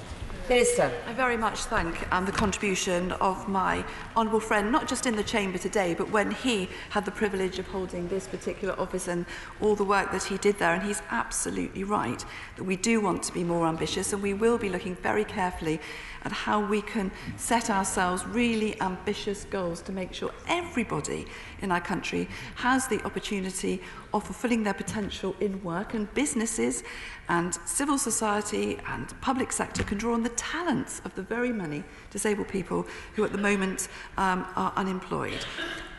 Minister. I very much thank the contribution of my honourable friend, not just in the chamber today, but when he had the privilege of holding this particular office and all the work that he did there. And he's absolutely right that we do want to be more ambitious, and we will be looking very carefully at how we can set ourselves really ambitious goals to make sure everybody in our country has the opportunity of fulfilling their potential in work, and businesses and civil society and public sector can draw on the talents of the very many disabled people who at the moment are unemployed.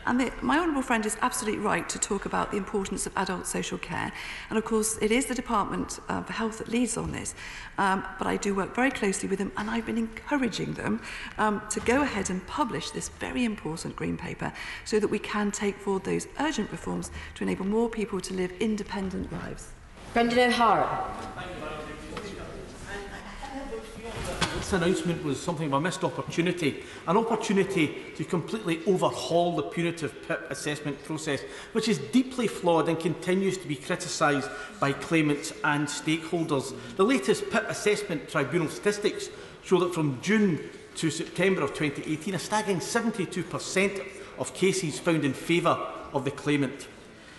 And my honourable friend is absolutely right to talk about the importance of adult social care. And of course, it is the Department for Health that leads on this. But I do work very closely with them, and I've been encouraging them to go ahead and publish this very important green paper so that we can take forward those urgent reforms to enable more people to live independent lives. Brendan O'Hara. This announcement was something of a missed opportunity, an opportunity to completely overhaul the punitive PIP assessment process, which is deeply flawed and continues to be criticised by claimants and stakeholders. The latest PIP Assessment Tribunal statistics show that from June to September of 2018, a staggering 72% of cases found in favour of the claimant.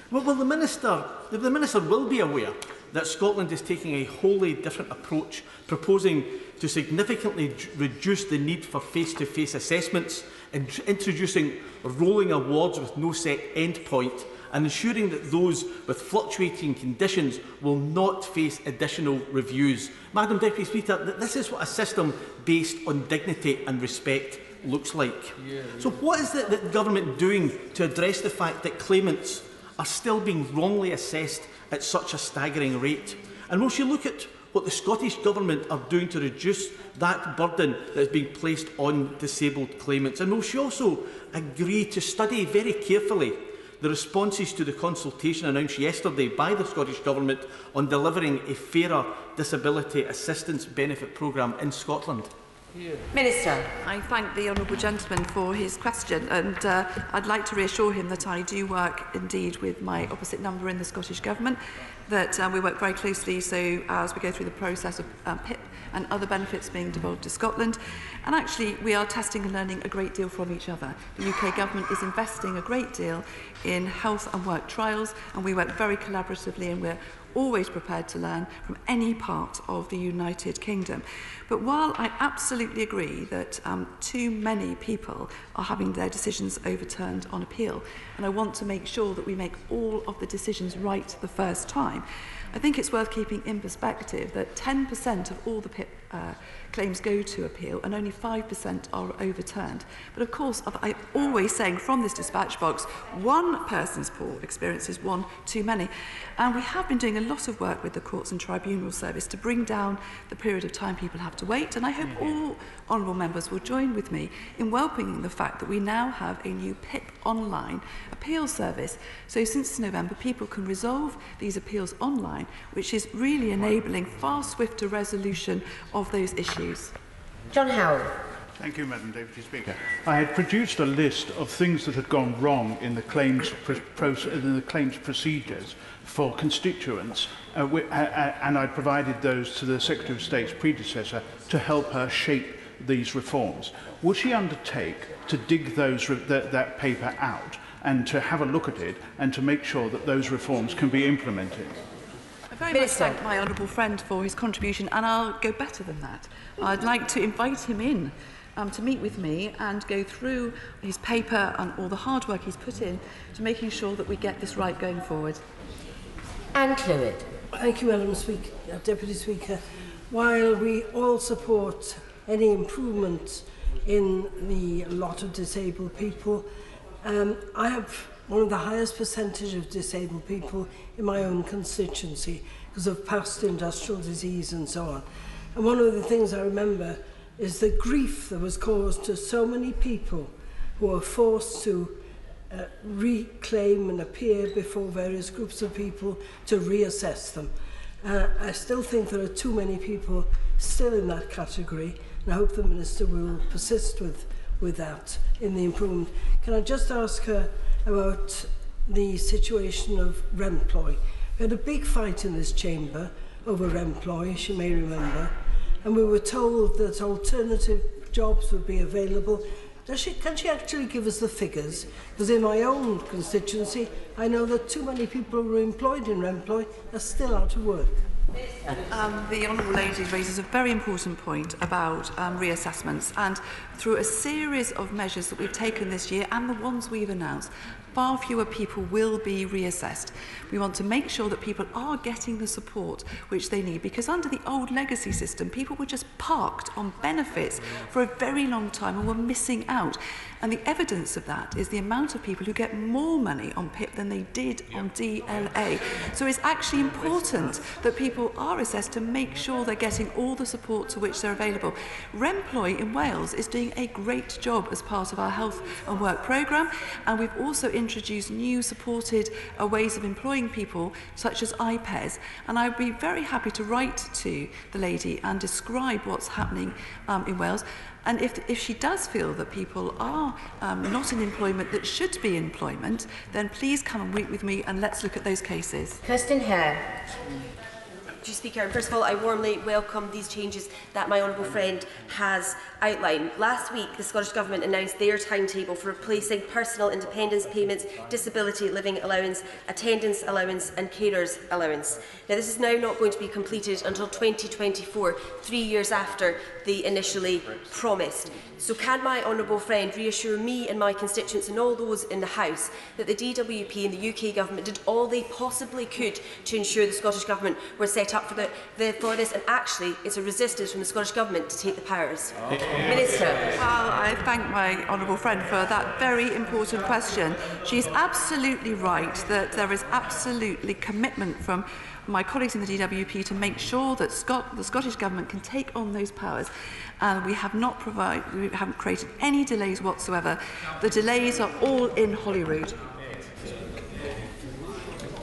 Well, the Minister will be aware that Scotland is taking a wholly different approach, proposing to significantly reduce the need for face-to-face assessments, and introducing rolling awards with no set end point, and ensuring that those with fluctuating conditions will not face additional reviews. Madam Deputy Speaker, this is what a system based on dignity and respect looks like. So what is the government doing to address the fact that claimants are still being wrongly assessed at such a staggering rate? And will she look at what the Scottish Government are doing to reduce that burden that is being placed on disabled claimants? And will she also agree to study very carefully the responses to the consultation announced yesterday by the Scottish Government on delivering a fairer disability assistance benefit programme in Scotland? Minister. I thank the honourable gentleman for his question, and I'd like to reassure him that I do work indeed with my opposite number in the Scottish Government, that we work very closely so as we go through the process of PIP and other benefits being devolved to Scotland. And actually we are testing and learning a great deal from each other. The UK Government is investing a great deal in health and work trials, and we work very collaboratively, and we're always prepared to learn from any part of the United Kingdom. But while I absolutely agree that too many people are having their decisions overturned on appeal, and I want to make sure that we make all of the decisions right the first time, I think it's worth keeping in perspective that 10% of all the PIP claims go to appeal and only 5% are overturned. But of course, I'm always saying from this dispatch box, one person's poor experience is one too many. And we have been doing a lot of work with the Courts and Tribunal Service to bring down the period of time people have to wait. And I hope all honourable members will join with me in welcoming the fact that we now have a new PIP online appeal service. So since November, people can resolve these appeals online, which is really enabling far swifter resolution of those issues. John Howard. Thank you, Madam Deputy Speaker. I had produced a list of things that had gone wrong in the claims procedures for constituents, and I provided those to the Secretary of State's predecessor to help her shape these reforms. Would she undertake to dig that paper out and to have a look at it and to make sure that those reforms can be implemented? I very much thank my honourable friend for his contribution, and I'll go better than that. I'd like to invite him in to meet with me and go through his paper and all the hard work he's put in to making sure that we get this right going forward. Anne Clewett. Thank you, Madam Deputy Speaker. While we all support any improvement in the lot of disabled people, I have one of the highest percentage of disabled people in my own constituency because of past industrial disease and so on. And one of the things I remember is the grief that was caused to so many people who were forced to reclaim and appear before various groups of people to reassess them. I still think there are too many people still in that category, and I hope the Minister will persist with that in the improvement. Can I just ask her about the situation of Remploy? We had a big fight in this chamber over Remploy, she may remember, and we were told that alternative jobs would be available. Can she actually give us the figures? Because in my own constituency, I know that too many people who are employed in Remploy are still out of work. The honourable lady raises a very important point about reassessments, and through a series of measures that we've taken this year and the ones we've announced, far fewer people will be reassessed. We want to make sure that people are getting the support which they need, because under the old legacy system, people were just parked on benefits for a very long time and were missing out. And the evidence of that is the amount of people who get more money on PIP than they did on DLA. So it's actually important that people are assessed to make sure they're getting all the support to which they're available. Remploy in Wales is doing a great job as part of our health and work programme, and we've also introduced new supported ways of employing people such as IPES, and I'd be very happy to write to the lady and describe what's happening in Wales. And if she does feel that people are not in employment that should be employment, then please come and meet with me and let's look at those cases. Kirsten Hare. Speaker, and first of all, I warmly welcome these changes that my honourable friend has outlined. Last week, the Scottish Government announced their timetable for replacing personal independence payments, disability living allowance, attendance allowance and carers allowance. Now, this is now not going to be completed until 2024, 3 years after they initially promised. So can my honourable friend reassure me and my constituents and all those in the House that the DWP and the UK Government did all they possibly could to ensure the Scottish Government were set set up for this, and actually it's a resistance from the Scottish Government to take the powers. Minister. Well, I thank my honourable friend for that very important question. She's absolutely right that there is absolutely commitment from my colleagues in the DWP to make sure that the Scottish Government can take on those powers. And we haven't created any delays whatsoever. The delays are all in Holyrood.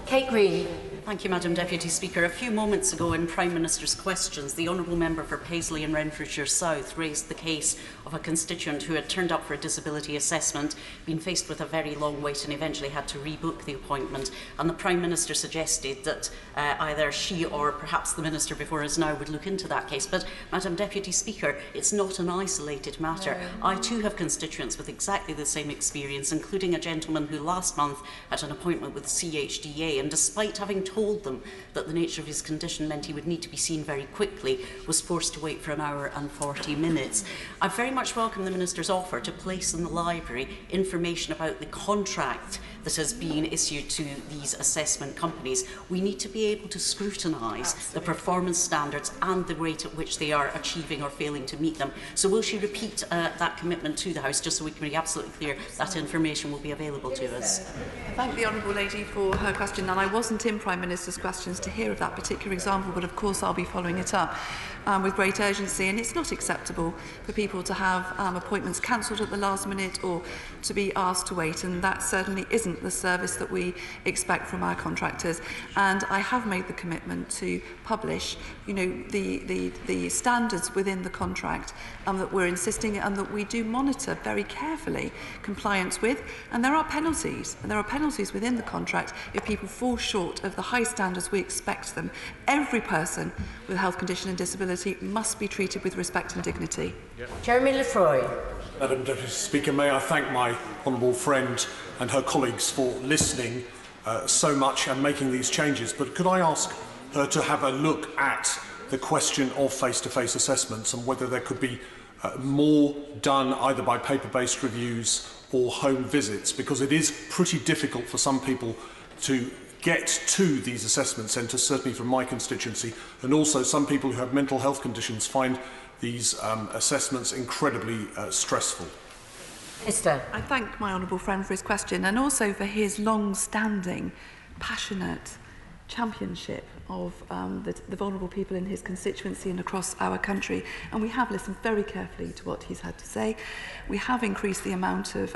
Kate Green. Thank you, Madam Deputy Speaker. A few moments ago in Prime Minister's questions, the Honourable Member for Paisley and Renfrewshire South raised the case of a constituent who had turned up for a disability assessment, been faced with a very long wait and eventually had to rebook the appointment. And the Prime Minister suggested that either she or perhaps the Minister before us now would look into that case. But, Madam Deputy Speaker, it's not an isolated matter. No. I too have constituents with exactly the same experience, including a gentleman who last month had an appointment with the CHDA, and despite having told them that the nature of his condition meant he would need to be seen very quickly, was forced to wait for an hour and 40 minutes. I very much welcome the Minister's offer to place in the library information about the contract that has been issued to these assessment companies. We need to be able to scrutinise the performance standards and the rate at which they are achieving or failing to meet them. So will she repeat that commitment to the House, just so we can be absolutely clear that information will be available to us? I thank the honourable lady for her question, and I wasn't in Prime Minister's questions to hear of that particular example, but of course I'll be following it up with great urgency. And it's not acceptable for people to have appointments cancelled at the last minute or to be asked to wait, and that certainly isn't the service that we expect from our contractors. And I have made the commitment to publish, the standards within the contract that we're insisting and that we do monitor very carefully compliance with. And there are penalties, within the contract if people fall short of the high standards we expect them. Every person with a health condition and disability must be treated with respect and dignity. Jeremy Lefroy. Madam Deputy Speaker, may I thank my honourable friend and her colleagues for listening so much and making these changes. But could I ask her to have a look at the question of face-to-face assessments and whether there could be more done either by paper-based reviews or home visits, because it is pretty difficult for some people to get to these assessment centres, certainly from my constituency, and also some people who have mental health conditions find these assessments incredibly stressful. Minister. I thank my honourable friend for his question and also for his long-standing, passionate championship of the vulnerable people in his constituency and across our country. And we have listened very carefully to what he's had to say. We have increased the amount of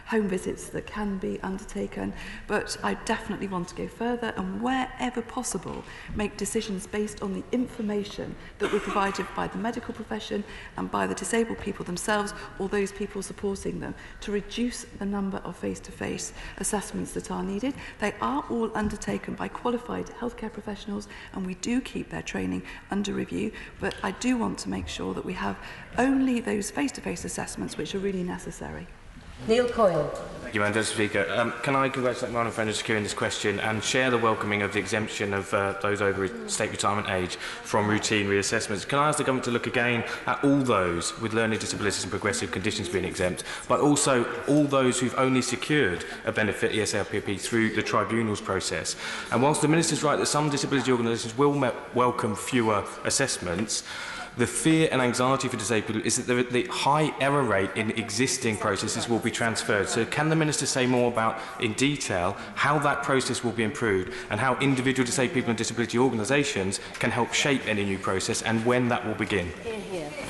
home visits that can be undertaken, but I definitely want to go further and wherever possible make decisions based on the information that we're provided by the medical profession and by the disabled people themselves or those people supporting them to reduce the number of face-to-face assessments that are needed. They are all undertaken by qualified healthcare professionals and we do keep their training under review, but I do want to make sure that we have only those face-to-face assessments which are really necessary. Neil Coyle. Thank you, Madam Speaker. Can I congratulate my honourable friend on securing this question and share the welcoming of the exemption of those over state retirement age from routine reassessments? Can I ask the government to look again at all those with learning disabilities and progressive conditions being exempt, but also all those who've only secured a benefit ESLPP through the tribunals process? And whilst the Minister's right that some disability organisations will welcome fewer assessments, the fear and anxiety for disabled people is that the high error rate in existing processes will be transferred. So can the Minister say more about, in detail, how that process will be improved and how individual disabled people and disability organisations can help shape any new process and when that will begin?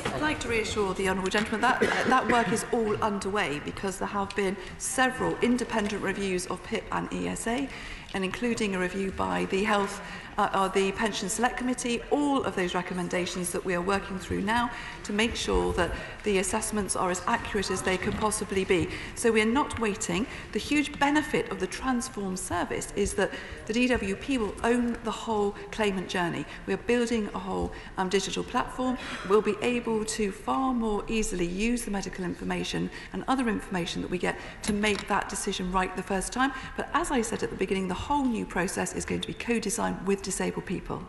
I'd like to reassure the honourable gentleman that that work is all underway because there have been several independent reviews of PIP and ESA, and including a review by the the Pension Select Committee, all of those recommendations that we are working through now to make sure that the assessments are as accurate as they can possibly be. So we are not waiting. The huge benefit of the Transform service is that the DWP will own the whole claimant journey. We are building a whole digital platform. We'll be able to far more easily use the medical information and other information that we get to make that decision right the first time. But as I said at the beginning, the whole new process is going to be co-designed with disabled people.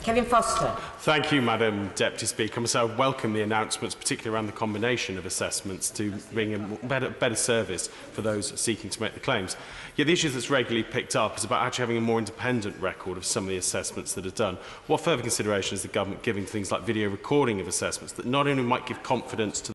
Kevin Foster. Thank you, Madam Deputy Speaker. I welcome the announcements, particularly around the combination of assessments to bring a better service for those seeking to make the claims. Yet the issue that's regularly picked up is about actually having a more independent record of some of the assessments that are done. What further consideration is the government giving to things like video recording of assessments that not only might give confidence to